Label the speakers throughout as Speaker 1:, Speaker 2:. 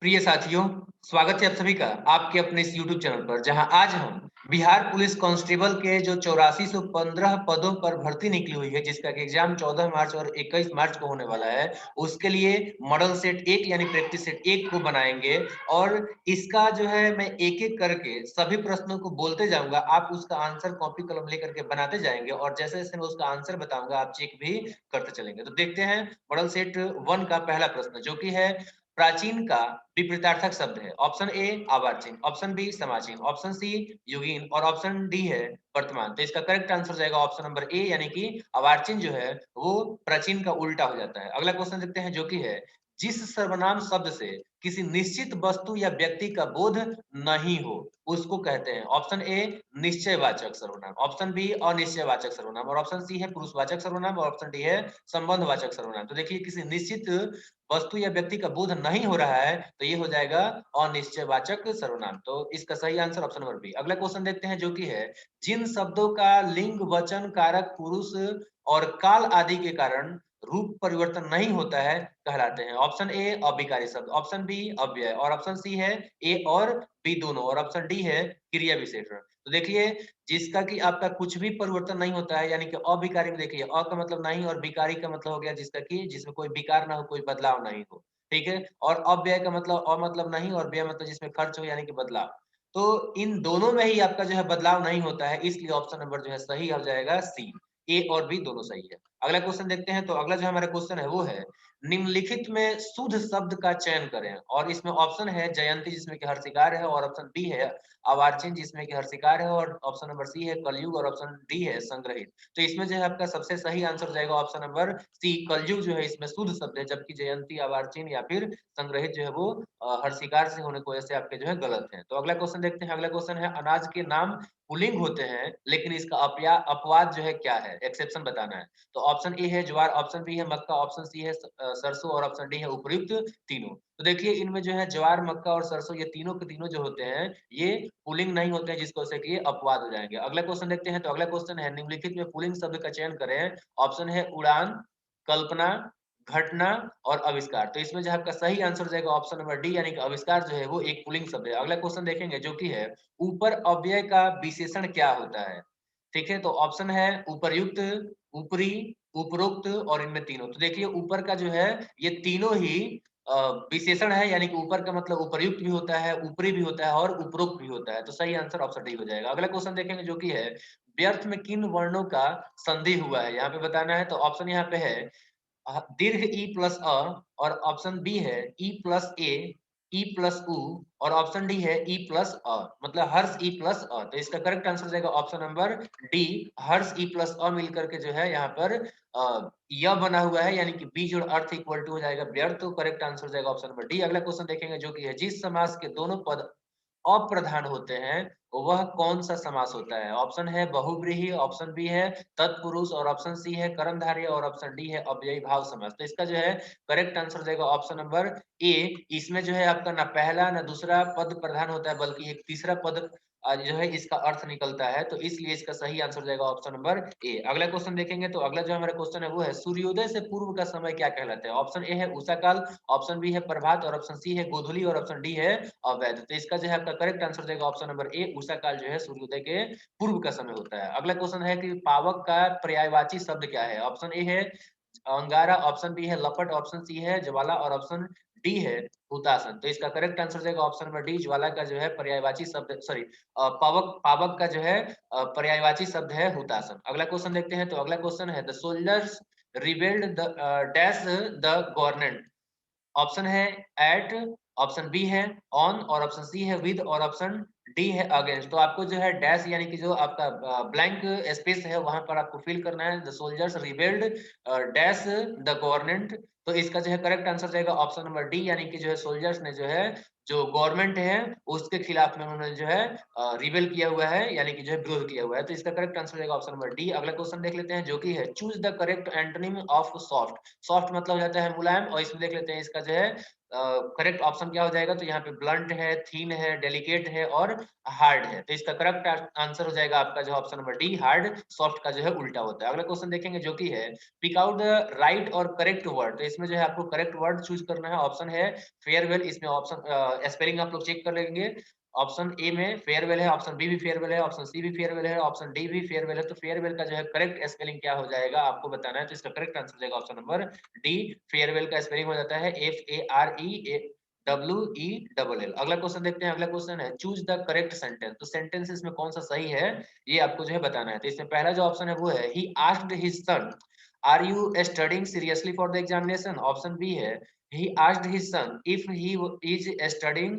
Speaker 1: प्रिय साथियों, स्वागत है आप सभी का आपके अपने इस यूट्यूब चैनल पर, जहां आज हम बिहार पुलिस कांस्टेबल के जो 8415 पदों पर भर्ती निकली हुई है, जिसका कि एग्जाम 14 मार्च और 21 मार्च को होने वाला है। उसके लिए मॉडल सेट 1 यानी प्रैक्टिस सेट 1 को बनाएंगे और इसका जो है मैं एक-एक करके सभी प्रश्नों को बोलते जाऊंगा। आप उसका आंसर कॉपी कलम लेकर के बनाते जाएंगे और जैसे-जैसे मैं उसका आंसर बताऊंगा, आप चेक भी करते चलेंगे। तो देखते हैं मॉडल सेट 1 का पहला प्रश्न, जो कि है प्राचीन का विपरीतार्थक शब्द है। ऑप्शन ए अर्वाचीन, ऑप्शन बी समाचीन, ऑप्शन सी युगीन और ऑप्शन डी है वर्तमान। तो इसका करेक्ट आंसर जाएगा ऑप्शन नंबर ए, यानी कि अर्वाचीन जो है वो प्राचीन का उल्टा हो जाता है। अगला क्वेश्चन देखते हैं, जो कि है जिस सर्वनाम शब्द से किसी निश्चित वस्तु या व्यक्ति का बोध नहीं हो उसको कहते हैं। ऑप्शन ए निश्चयवाचक सर्वनाम, ऑप्शन बी अनिश्चयवाचक सर्वनाम और ऑप्शन सी है पुरुषवाचक सर्वनाम और ऑप्शन डी है संबंधवाचक सर्वनाम। तो देखिए, किसी निश्चित वस्तु या व्यक्ति का बोध नहीं हो रहा है तो ये हो जाएगा अनिश्चयवाचक सर्वनाम। तो इसका सही आंसर ऑप्शन नंबर बी। अगला क्वेश्चन देखते हैं, जो कि है जिन शब्दों का लिंग वचन कारक पुरुष और काल आदि के कारण रूप परिवर्तन नहीं होता है कहलाते हैं। ऑप्शन ए अभिकारी शब्द, ऑप्शन बी अव्यय और ऑप्शन सी है ए और बी दोनों और ऑप्शन डी है क्रिया विशेषण। तो देखिए, जिसका कि आपका कुछ भी परिवर्तन नहीं होता है, यानी कि अभिकारी में देखिए अ का मतलब नहीं और विकारी का मतलब हो गया जिसका कि जिसमें कोई विकार ना हो, कोई बदलाव नहीं हो। ठीक है, और अव्यय का मतलब अ मतलब नहीं और व्यय मतलब जिसमें खर्च हो, यानी कि बदलाव। तो इन दोनों में ही आपका जो है बदलाव नहीं होता है, इसलिए ऑप्शन नंबर जो है सही हो जाएगा सी। ए और बी दोनों सही है। अगला क्वेश्चन देखते हैं, तो अगला जो हमारा क्वेश्चन है वो है निम्नलिखित में शुद्ध शब्द का चयन करें। और इसमें ऑप्शन है जयंती जिसमें कि हर्षिकार है और ऑप्शन बी है अवार्चिन जिसमें कि हर्षिकार है और ऑप्शन नंबर सी है कलयुग और ऑप्शन डी है संग्रहित। तो इसमें जो है आपका सबसे सही आंसर हो जाएगा ऑप्शन नंबर सी कलयुग जो है इसमें शुद्ध शब्द है, जबकि जयंती अवार्चिन या फिर संग्रहित जो है वो हर्षिकार से होने की वजह से आपके जो है गलत है। तो अगला क्वेश्चन देखते हैं। अगला क्वेश्चन है अनाज के नाम पुल्लिंग होते हैं लेकिन इसका अपवाद जो है क्या है, एक्सेप्शन बताना है। तो ऑप्शन ए है ज्वार, ऑप्शन बी है मक्का, ऑप्शन सी है सरसों और ऑप्शन डी है उपयुक्त तीनों। तो देखिए, इनमें जो है ज्वार मक्का और सरसों ये तीनों के तीनों जो होते हैं ये पुल्लिंग नहीं होते हैं, जिसको से कि ये अपवाद हो जाएंगे। अगला क्वेश्चन देखते हैं, तो अगला क्वेश्चन है निम्नलिखित में पुल्लिंग शब्द का चयन करें। ऑप्शन है उड़ान, कल्पना, घटना और आविष्कार। तो इसमें जो है आपका सही आंसर हो जाएगा ऑप्शन नंबर डी, यानी कि आविष्कार जो है वो एक पुल्लिंग शब्द है। अगला क्वेश्चन देखेंगे, जो कि है ऊपर अव्यय का विशेषण क्या होता है। ठीक है, तो ऑप्शन है उपर्युक्त, ऊपरी, उपरोक्त और इनमें तीनों। तो देखिए, ऊपर का जो है ये तीनों ही अ, विशेषण है, यानी कि ऊपर का मतलब उपर्युक्त भी होता है, ऊपरी भी होता है और उपरोक्त भी होता है। तो सही आंसर ऑप्शन डी हो जाएगा। अगला क्वेश्चन देखेंगे, जो कि है व्यर्थ में किन वर्णों का संधि हुआ है यहाँ पे बताना है। तो ऑप्शन यहाँ पे है दीर्घ ई प्लस अ और ऑप्शन बी है ई प्लस ए, ई प्लस उ और ऑप्शन डी है ई प्लस अ, मतलब हर्ष ई प्लस अ। तो इसका करेक्ट आंसर जाएगा ऑप्शन नंबर डी, हर्ष ई प्लस अ मिलकर के जो है यहाँ पर यह बना हुआ है, यानी कि बीज और अर्थ इक्वल टू हो जाएगा व्यर्थ। तो करेक्ट आंसर जाएगा ऑप्शन नंबर डी। अगला क्वेश्चन देखेंगे, जो कि है जिस समास के दोनों पद अप्रधान होते हैं वह कौन सा समास होता है। ऑप्शन है बहुव्रीहि, ऑप्शन बी है तत्पुरुष और ऑप्शन सी है कर्मधारय और ऑप्शन डी है अव्ययी भाव समास। तो इसका जो है करेक्ट आंसर हो जाएगा ऑप्शन नंबर ए। इसमें जो है आपका ना पहला ना दूसरा पद प्रधान होता है, बल्कि एक तीसरा पद जो है इसका अर्थ निकलता है। तो इसलिए इसका सही आंसर हो जाएगा ऑप्शन नंबर ए। अगला क्वेश्चन देखेंगे, तो अगला जो हमारा क्वेश्चन है वो है सूर्योदय से पूर्व का समय क्या कहलाता है। ऑप्शन ए है उषा काल, ऑप्शन बी है प्रभात और ऑप्शन सी है गोधूली और ऑप्शन डी है अवैध। तो इसका जो है आपका करेक्ट आंसर जाएगा ऑप्शन नंबर ए, उषा काल जो है सूर्योदय के पूर्व का समय होता है। अगला क्वेश्चन है कि पावक का पर्यायवाची शब्द क्या है। ऑप्शन ए है अंगारा, ऑप्शन बी है लपट, ऑप्शन सी है ज्वाला और ऑप्शन डी है हुतासन। तो इसका करेक्ट आंसर जाएगा ऑप्शन नंबर डी, ज्वाला का जो है पर्यायवाची शब्द सॉरी पावक पावक का जो है पर्यायवाची शब्द है हुतासन। अगला क्वेश्चन देखते हैं, तो अगला क्वेश्चन है the soldiers rebelled the dash the government. Option है एट, ऑप्शन बी है ऑन और ऑप्शन सी है विद और ऑप्शन डी है अगेंस्ट। तो आपको जो है डैश यानी कि जो आपका ब्लैंक स्पेस है वहां पर आपको फिल करना है the soldiers rebelled dash the government. तो इसका जो है करेक्ट आंसर जाएगा ऑप्शन नंबर डी, यानी कि जो है सोल्जर्स ने जो है जो गवर्नमेंट है उसके खिलाफ में उन्होंने जो है रिबेल किया हुआ है, यानी कि जो है विरोध किया हुआ है। तो इसका करेक्ट आंसर जाएगा ऑप्शन नंबर डी। अगला क्वेश्चन देख लेते हैं, जो कि है choose the correct antonym of soft. Soft मतलब हो जाता है मुलायम, और इसमें देख लेते हैं इसका जो है करेक्ट ऑप्शन क्या हो जाएगा। तो यहाँ पे ब्लंट है, थीन है, डेलिकेट है और हार्ड है। तो इसका करेक्ट आंसर हो जाएगा आपका जो option number D, hard. Soft का जो है उल्टा होता है। अगला क्वेश्चन देखेंगे, जो कि है पिक आउट द राइट और करेक्ट वर्ड। तो इसमें जो है आपको करेक्ट वर्ड चूज करना है। ऑप्शन है फेयरवेल, इसमें ऑप्शन स्पेलिंग आप लोग चेक कर लेंगे। ऑप्शन ए में फेयरवेल है, ऑप्शन बी भी फेयरवेल है, ऑप्शन सी भी फेयरवेल है, ऑप्शन डी भी फेयरवेल है। तो फेयरवेल का जो है करेक्ट स्पेलिंग क्या हो जाएगा आपको बताना है। तो इसका करेक्ट आंसर हो जाएगा ऑप्शन नंबर डी। फेयरवेल का स्पेलिंग हो जाता है FAREWELL। अगला क्वेश्चन देखते हैं। अगला क्वेश्चन है चूज द करेक्ट सेंटेंस। तो सेंटेंस इसमें कौन सा सही है ये आपको जो है बताना है। तो इसमें पहला जो ऑप्शन है वो है ही asked his son are you studying seriously for the examination. Option B है he asked his son if he is studying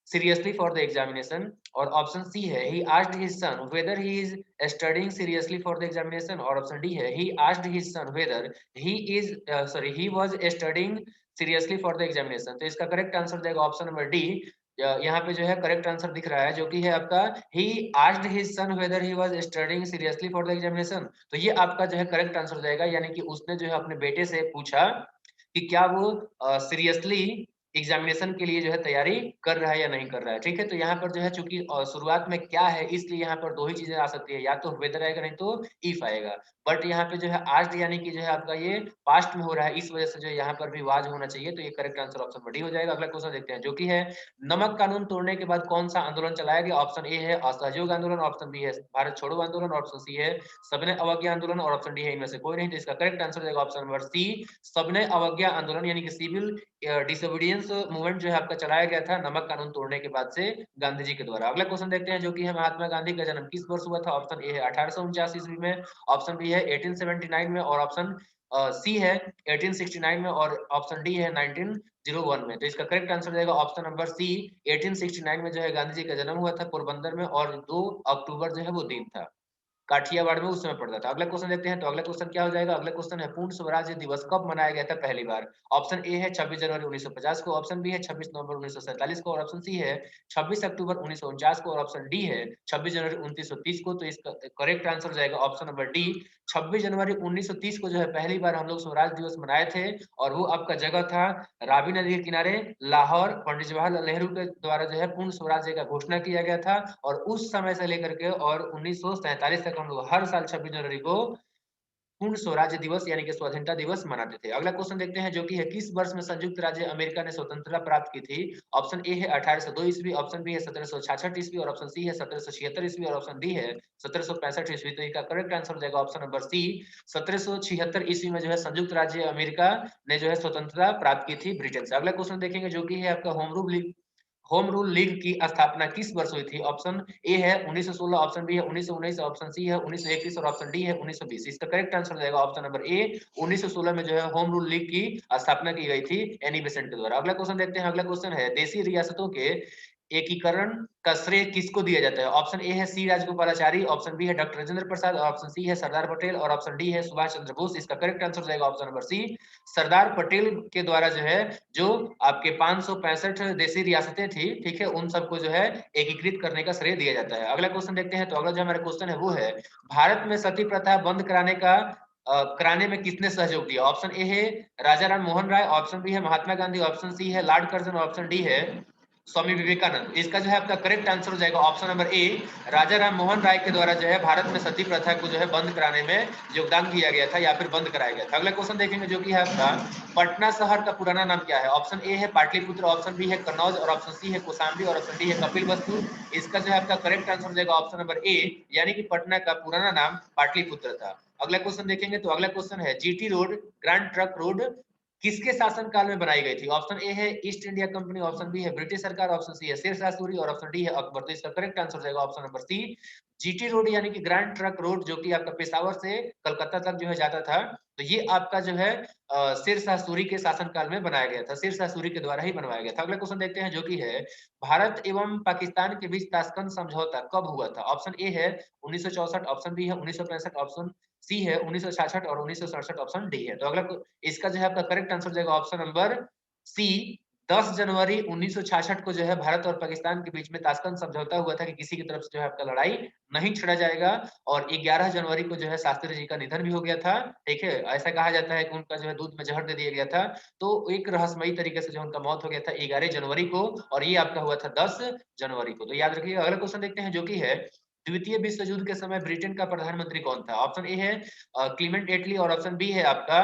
Speaker 1: seriously for the examination। और ऑप्शन सी है he asked his son whether he is studying seriously for the examination। और option D है he asked his son whether he was studying seriously for the examination। तो इसका correct answer जाएगा option number D. यहाँ पे जो है correct answer दिख रहा है जो कि है आपका he asked his son whether he was studying seriously for the examination। तो ये आपका जो है करेक्ट आंसर जाएगा, यानी कि उसने जो है अपने बेटे से पूछा कि क्या वो सीरियसली एग्जामिनेशन के लिए जो है तैयारी कर रहा है या नहीं कर रहा है। ठीक है, तो यहाँ पर जो है चूंकि शुरुआत में क्या है इसलिए यहाँ पर दो ही चीजें आ सकती है, या तो वेदर आएगा नहीं तो इफ आएगा। बट यहाँ पे जो है आज यानी कि जो है आपका ये पास्ट में हो रहा है, इस वजह से जो है यहाँ पर भी वाज होना चाहिए। तो ये करेक्ट आंसर ऑप्शन डी हो जाएगा। अगला क्वेश्चन देखते हैं जो कि है नमक कानून तोड़ने के बाद कौन सा आंदोलन चलाया गया। ऑप्शन ए है असहयोग आंदोलन, ऑप्शन बी है भारत छोड़ो आंदोलन, ऑप्शन सी है सबने अवज्ञा आंदोलन, और ऑप्शन डी है इनमें से कोई नहीं। तो इसका करेक्ट आंसर जाएगा ऑप्शन नंबर सी सबने अवज्ञा आंदोलन, यानी कि सिविल डिसोबीडियंस मूवमेंट जो है आपका चलाया गया था नमक कानून तोड़ने के बाद से गांधी जी के द्वारा। अगला क्वेश्चन देखते हैं जो कि है महात्मा गांधी का जन्म किस वर्ष हुआ था। ऑप्शन ए है 1849 ईस्वी में, ऑप्शन बी है 1879 में, और ऑप्शन सी है 1869 में, और ऑप्शन डी है 1901 में। तो इसका करेक्ट आंसर जाएगा ऑप्शन नंबर सी 1869 में जो है गांधी जी का जन्म हुआ था पोरबंदर में, और 2 अक्टूबर जो है वो दिन था, काठियावाड़ में उस समय पड़ता था। अगला क्वेश्चन देखते हैं। तो अगला क्वेश्चन क्या हो जाएगा। अगला क्वेश्चन है पूर्ण स्वराज्य दिवस कब मनाया गया था पहली बार। ऑप्शन ए है 26 जनवरी 1950 को, ऑप्शन बी है 26 नवंबर 1947 को, और ऑप्शन सी है 26 अक्टूबर 1949 को, और ऑप्शन डी है 26 जनवरी 1930 को। तो इसका करेक्ट आंसर जाएगा ऑप्शन नंबर डी 26 जनवरी 1930 को जो है पहली बार हम लोग स्वराज दिवस मनाए थे, और वो आपका जगह था रावी नदी के किनारे लाहौर। पंडित जवाहरलाल नेहरू के द्वारा जो है पूर्ण स्वराज्य का घोषणा किया गया था, और उस समय से लेकर के और 1947 तक हम लोग हर साल 26 जनवरी को पूर्ण स्वराज्य दिवस यानी कि स्वाधीनता दिवस मनाते थे। अगला क्वेश्चन देखते हैं जो कि है किस वर्ष में संयुक्त राज्य अमेरिका ने स्वतंत्रता प्राप्त की थी। ऑप्शन ए है 1802 ईस्वी, ऑप्शन बी है 1766 ईस्वी, और ऑप्शन सी है 1776 ईस्वी, और ऑप्शन डी है 1765 ईस्वी। तो इसका करेक्ट आंसर हो जाएगा ऑप्शन नंबर सी 1776 ईस्वी में जो है संयुक्त राज्य अमेरिका ने जो है स्वतंत्रता प्राप्त की थी ब्रिटेन से। अगला क्वेश्चन देखेंगे जो कि है आपका होम रूल लीग की स्थापना किस वर्ष हुई थी। ऑप्शन ए है 1916, ऑप्शन बी है 1919, ऑप्शन सी है 1921, और ऑप्शन डी है 1920। इसका करेक्ट आंसर हो जाएगा ऑप्शन नंबर ए 1916 में जो है होम रूल लीग की स्थापना की गई थी एनी बेसेंट के द्वारा। अगला क्वेश्चन देखते हैं। अगला क्वेश्चन है देशी रियासतों के एकीकरण का श्रेय किसको दिया जाता है। ऑप्शन ए है सी राजगोपालाचारी, ऑप्शन बी है डॉक्टर राजेंद्र प्रसाद, ऑप्शन सी है सरदार पटेल, और ऑप्शन डी है सुभाष चंद्र बोस। इसका करेक्ट आंसर हो जाएगा ऑप्शन नंबर सी सरदार पटेल के द्वारा जो है जो आपके 565 देशी रियासतें थी, ठीक है, उन सबको जो है एकीकृत करने का श्रेय दिया जाता है। अगला क्वेश्चन देखते हैं। तो अगला जो हमारा क्वेश्चन है वो है भारत में सती प्रथा बंद कराने में किसने सहयोग दिया। ऑप्शन ए है राजा राम मोहन राय, ऑप्शन बी है महात्मा गांधी, ऑप्शन सी है लॉर्ड कर्जन, ऑप्शन डी है स्वामी विवेकानंद। इसका जो है आपका करेक्ट आंसर हो जाएगा ऑप्शन नंबर ए राजा राम मोहन राय के द्वारा जो है भारत में सती प्रथा को जो है बंद कराने में योगदान दिया गया था या फिर बंद कराया गया था। अगला क्वेश्चन देखेंगे जो कि है आपका पटना शहर का पुराना नाम क्या है। ऑप्शन ए है पाटलिपुत्र, ऑप्शन बी है कन्नौज, और ऑप्शन सी है कौशाम्बी, और ऑप्शन डी है कपिलवस्तु। इसका जो है आपका करेक्ट आंसर हो जाएगा ऑप्शन नंबर ए यानी कि पटना का पुराना नाम पाटलिपुत्र था। अगला क्वेश्चन देखेंगे। तो अगला क्वेश्चन है GT road grand truck road किसके शासन काल में बनाई गई थी। ऑप्शन ए है East India Company, option B है ब्रिटिश सरकार, ऑप्शन सी है शेरशाह सूरी, और ऑप्शन डी है अकबर। तो इसका करेक्ट आंसर जाएगा option number C GT road यानी कि ग्रैंड ट्रक रोड, जो कि आपका पेशावर से कलकत्ता तक जो है जाता था। तो ये आपका जो है शेरशाह सूरी के शासन काल में बनाया गया था, शेरशाह सूरी के द्वारा ही बनवाया गया था। अगला क्वेश्चन देखते हैं जो कि है भारत एवं पाकिस्तान के बीच ताशकंद समझौता कब हुआ था। ऑप्शन ए है 1964, ऑप्शन बी है 1965, ऑप्शन सी है 1966, और 1967 ऑप्शन डी है। तो अगला इसका जो है आपका करेक्ट आंसर जाएगा ऑप्शन नंबर सी 10 जनवरी 1966 को जो है भारत और पाकिस्तान के बीच में ताशकंद समझौता हुआ था कि किसी की तरफ से जो है आपका लड़ाई नहीं छेड़ा जाएगा। और 11 जनवरी को जो है शास्त्री जी का निधन भी हो गया था, ठीक है। ऐसा कहा जाता है कि उनका जो है दूध में जहर दे दिया गया था, तो एक रहस्यमयी तरीके से जो उनका मौत हो गया था 11 जनवरी को, और ये आपका हुआ था 10 जनवरी को। तो याद रखिएगा। अगला क्वेश्चन देखते हैं जो कि है द्वितीय विश्व युद्ध के समय ब्रिटेन का प्रधानमंत्री कौन था। ऑप्शन ए है क्लीमेंट एटली, और ऑप्शन बी है आपका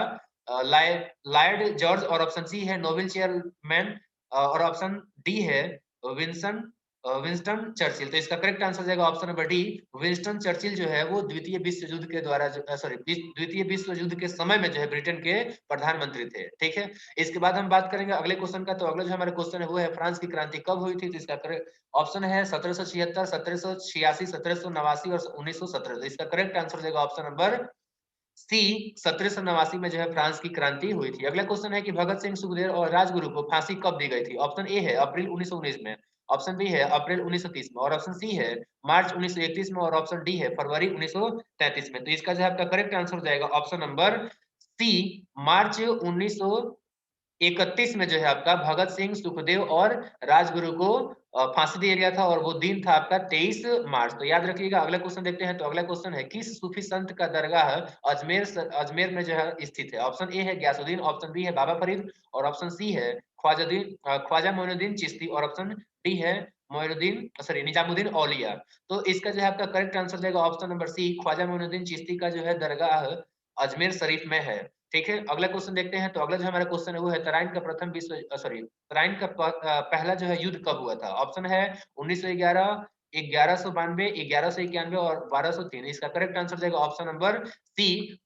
Speaker 1: लॉर्ड जॉर्ज और ऑप्शन सी है नोबेल चेयरमैन और ऑप्शन डी है विंसन विंस्टन चर्चिल। तो इसका करेक्ट आंसर जाएगा option number D. Winston Churchill जो है वो द्वितीय विश्व युद्ध के द्वारा सॉरी द्वितीय विश्व युद्ध के समय में जो है ब्रिटेन के प्रधानमंत्री थे। ठीक है, इसके बाद हम बात करेंगे अगले क्वेश्चन का। तो अगला जो हमारा क्वेश्चन है वो है फ्रांस की क्रांति कब हुई थी। तो इसका करेक्ट ऑप्शन है 1776, 1786, 1789 और 1917। तो इसका करेक्ट आंसर जाएगा ऑप्शन नंबर सी 1789 में जो है फ्रांस की क्रांति हुई थी। अगला क्वेश्चन है कि भगत सिंह, सुखदेव और राजगुरु को फांसी कब दी गई थी। ऑप्शन ए है अप्रैल 1919 में, ऑप्शन बी है अप्रैल 1930 में और ऑप्शन सी है मार्च 1931 में और ऑप्शन डी है फरवरी 1933 में। तो इसका जो है आपका करेक्ट आंसर हो जाएगा ऑप्शन नंबर सी मार्च 1931 में जो है आपका भगत सिंह, सुखदेव और राजगुरु को फांसी दिया गया था और वो दिन था आपका 23 मार्च। तो याद रखिएगा। अगला क्वेश्चन देखते हैं। तो अगला क्वेश्न है किस सूफी संत का दरगाह अजमेर में जो है स्थित है। ऑप्शन ए है गयासुद्दीन, ऑप्शन बी है बाबा फरीद और ऑप्शन सी है ख्वाजा मोइनुद्दीन चिश्ती और ऑप्शन डी है निजामुद्दीन औलिया। तो इसका जो है आपका करेक्ट आंसर जाएगा option number C Khwaja Moinuddin Chishti का जो है दरगाह अजमेर शरीफ में है। ठीक है, अगला क्वेश्चन देखते हैं। तो अगला जो हमारा क्वेश्चन है वो है तराइन का तराइन का पहला जो है युद्ध कब हुआ था। ऑप्शन है 1911, 1192, 1191 और 1203। इसका करेक्ट आंसर जाएगा ऑप्शन नंबर सी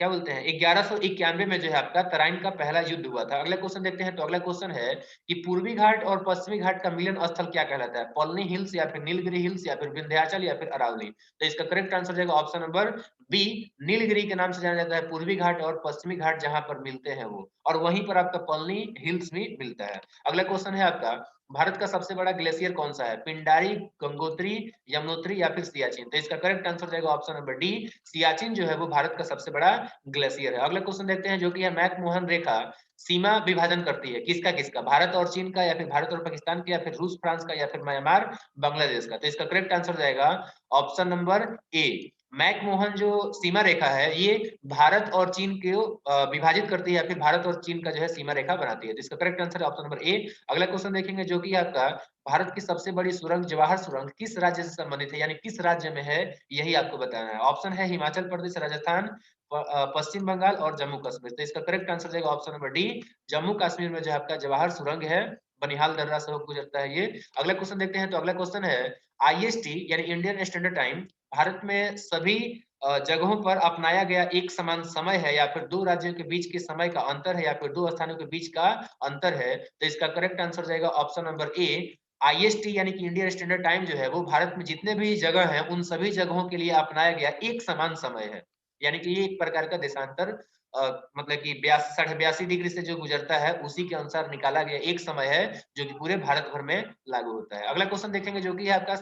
Speaker 1: क्या बोलते हैं 1191 में जो है आपका तराइन का पहला युद्ध हुआ था। अगला क्वेश्चन देखते हैं। तो अगला क्वेश्चन है कि पूर्वी घाट और पश्चिमी घाट का मिलन स्थल क्या कहलाता है। पॉलनी हिल्स या फिर नीलगिरी हिल्स या फिर विंध्याचल या फिर अरावली। तो इसका करेक्ट आंसर जाएगा ऑप्शन नंबर बी नीलगिरी के नाम से जाना जाता है पूर्वी घाट और पश्चिमी घाट जहां पर मिलते हैं वो, और वहीं पर आपका पॉलनी हिल्स भी मिलता है। अगला क्वेश्चन है आपका भारत का सबसे बड़ा ग्लेशियर कौन सा है। पिंडारी, गंगोत्री, यमुनोत्री या फिर सियाचिन। तो इसका करेक्ट आंसर जाएगा ऑप्शन नंबर डी सियाचिन जो है वो भारत का सबसे बड़ा ग्लेशियर है। अगला क्वेश्चन देखते हैं जो कि है मैकमोहन रेखा सीमा विभाजन करती है किसका किसका, भारत और चीन का या फिर भारत और पाकिस्तान का या फिर रूस फ्रांस का या फिर म्यांमार बांग्लादेश का। तो इसका करेक्ट आंसर जाएगा ऑप्शन नंबर ए मैकमोहन जो सीमा रेखा है ये भारत और चीन को विभाजित करती है या फिर भारत और चीन का जो है सीमा रेखा बनाती है। तो इसका करेक्ट आंसर है ऑप्शन नंबर ए। अगला क्वेश्चन देखेंगे जो कि आपका भारत की सबसे बड़ी सुरंग जवाहर सुरंग किस राज्य से संबंधित है, यानी किस राज्य में है, यही आपको बताना है। ऑप्शन है हिमाचल प्रदेश, राजस्थान, पश्चिम बंगाल और जम्मू कश्मीर। तो इसका करेक्ट आंसर जाएगा option number D Jammu Kashmir में जो आपका जवाहर सुरंग है, बनिहाल दर्रा से होकर गुजरता है ये। अगला क्वेश्चन देखते हैं। तो अगला क्वेश्चन है आईएसटी यानी इंडियन स्टैंडर्ड टाइम भारत में सभी जगहों पर अपनाया गया एक समान समय है या फिर दो राज्यों के बीच के समय का अंतर है या फिर दो स्थानों के बीच का अंतर है। तो इसका करेक्ट आंसर जाएगा ऑप्शन नंबर ए आईएसटी यानी कि इंडियन स्टैंडर्ड टाइम जो है वो भारत में जितने भी जगह है उन सभी जगहों के लिए अपनाया गया एक समान समय है, यानी कि ये एक प्रकार का देशांतर मतलब कि 82.5 डिग्री से जो गुजरता है उसी के अनुसार निकाला गया एक समय है जो कि पूरे भारत भर में लागू होता है। अगला क्वेश्चन देखेंगे जो कि है आपका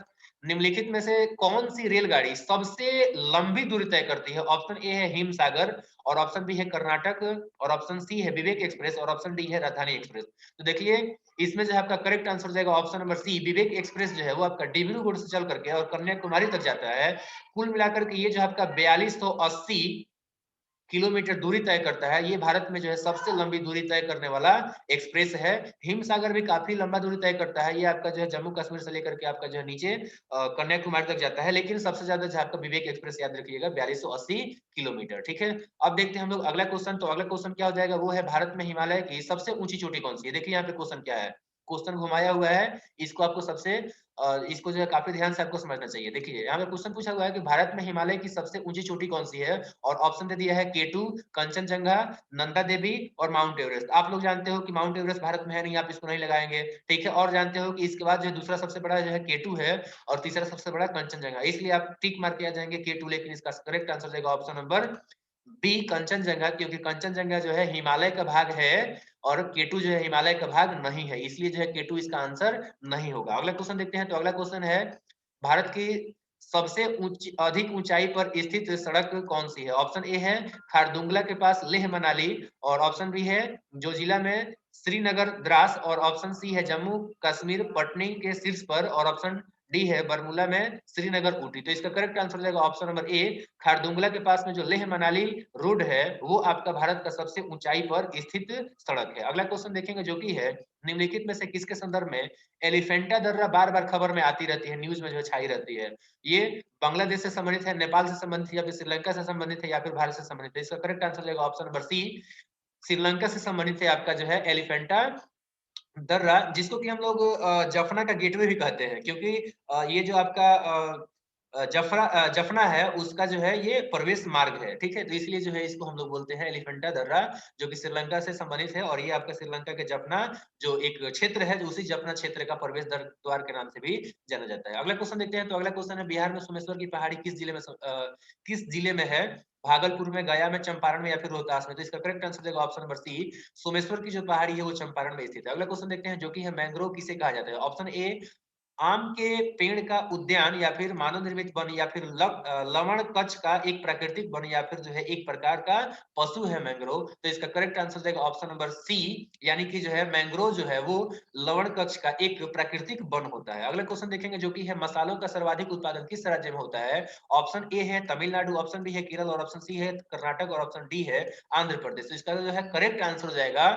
Speaker 1: निम्नलिखित में से कौन सी रेलगाड़ी सबसे लंबी दूरी तय करती है। ऑप्शन ए है हिमसागर और ऑप्शन बी है कर्नाटक और ऑप्शन सी है विवेक एक्सप्रेस और ऑप्शन डी है राजधानी एक्सप्रेस। तो देखिए इसमें जो है आपका करेक्ट आंसर जाएगा ऑप्शन नंबर सी विवेक एक्सप्रेस जो है वो आपका डिब्रूगढ़ से चल करके और कन्याकुमारी तक जाता है। कुल मिलाकर के ये जो आपका 4280 किलोमीटर दूरी तय करता है। ये भारत में जो है सबसे लंबी दूरी तय करने वाला एक्सप्रेस है। हिमसागर भी काफी लंबा दूरी तय करता है, ये आपका जो है जम्मू कश्मीर से लेकर के आपका जो है नीचे कन्याकुमारी तक जाता है, लेकिन सबसे ज्यादा जो आपका विवेक एक्सप्रेस याद रखिएगा 4280 किलोमीटर। ठीक है, अब देखते हैं हम लोग अगला क्वेश्चन। तो अगला क्वेश्चन क्या हो जाएगा वो है भारत में हिमालय की सबसे ऊंची चोटी कौन सी है। देखिए यहाँ पे क्वेश्चन क्या है, क्वेश्चन घुमाया हुआ है, इसको आपको सबसे इसको जो है काफी ध्यान से आपको समझना चाहिए। देखिए यहाँ पे क्वेश्चन पूछा हुआ है कि भारत में हिमालय की सबसे ऊंची चोटी कौन सी है और ऑप्शन दे दिया है केटू, कंचनजंगा, नंदा देवी और माउंट एवरेस्ट। आप लोग जानते हो कि माउंट एवरेस्ट भारत में है नहीं, आप इसको नहीं लगाएंगे। ठीक है, और जानते हो कि इसके बाद जो दूसरा सबसे बड़ा जो है केटू है और तीसरा सबसे बड़ा कंचनजंगा, इसलिए आप टिक मार के आ जाएंगे केटू, लेकिन इसका करेक्ट आंसर जाएगा ऑप्शन नंबर बी कंचनजंगा, क्योंकि कंचनजंगा जो है हिमालय का भाग है और केटू जो है हिमालय का भाग नहीं है, इसलिए जो है केटू इसका आंसर नहीं होगा। अगला क्वेश्चन देखते हैं। तो अगला क्वेश्चन है भारत की सबसे अधिक ऊंचाई पर स्थित सड़क कौन सी है। ऑप्शन ए है खारदुंगला के पास लेह मनाली और ऑप्शन बी है जो जिला में श्रीनगर द्रास और ऑप्शन सी है जम्मू कश्मीर पटनी के शीर्ष पर और ऑप्शन डी है बरमूला में श्रीनगर ऊटी। तो इसका करेक्ट आंसर हो जाएगा ऑप्शन नंबर ए, खारदुंगला के पास में जो लेह मनाली रोड है वो आपका भारत का सबसे ऊंचाई पर स्थित सड़क है। अगला क्वेश्चन देखेंगे जो कि है निम्नलिखित में से किसके संदर्भ में एलिफेंटा दर्रा बार बार खबर में आती रहती है, न्यूज में जो छाई रहती है? ये बांग्लादेश से संबंधित है, नेपाल से संबंधित है, या फिर श्रीलंका से संबंधित है, या फिर भारत से संबंधित है? इसका करेक्ट आंसर हो जाएगा ऑप्शन नंबर सी, श्रीलंका से संबंधित है आपका जो है एलिफेंटा दर्रा, जिसको कि हम लोग जफना का गेटवे भी कहते हैं, क्योंकि ये जो आपका जफना है उसका जो है ये प्रवेश मार्ग है, ठीक है? तो इसलिए जो है इसको हम लोग बोलते हैं एलिफेंटा दर्रा, जो कि श्रीलंका से संबंधित है, और ये आपका श्रीलंका के जफना जो एक क्षेत्र है, जो उसी जफना क्षेत्र का प्रवेश द्वार के नाम से भी जाना जाता है। अगला क्वेश्चन देखते हैं। तो अगला क्वेश्चन है बिहार में सोमेश्वर की पहाड़ी किस जिले में है? भागलपुर में, गया में, चंपारण में, या फिर रोहतास में? तो इसका करेक्ट आंसर देगा ऑप्शन नंबर सी, सोमेश्वर की जो पहाड़ी है वो चंपारण में स्थित है। अगला क्वेश्चन देखते हैं जो कि है मैंग्रोव किसे कहा जाता है? ऑप्शन ए आम के पेड़ का उद्यान, या फिर मानव निर्मित वन, या फिर लवण कच्छ का एक प्राकृतिक वन, या फिर जो है एक प्रकार का पशु है मैंग्रोव। तो इसका करेक्ट आंसर देगा ऑप्शन नंबर सी, यानी कि जो है मैंग्रोव जो है वो लवण कच्छ का एक प्राकृतिक वन होता है। अगला क्वेश्चन देखेंगे जो कि है मसालों का सर्वाधिक उत्पादन किस राज्य में होता है? ऑप्शन ए है तमिलनाडु, ऑप्शन बी है केरल, और ऑप्शन सी है कर्नाटक, और ऑप्शन डी है आंध्र प्रदेश। तो इसका जो है करेक्ट आंसर हो जाएगा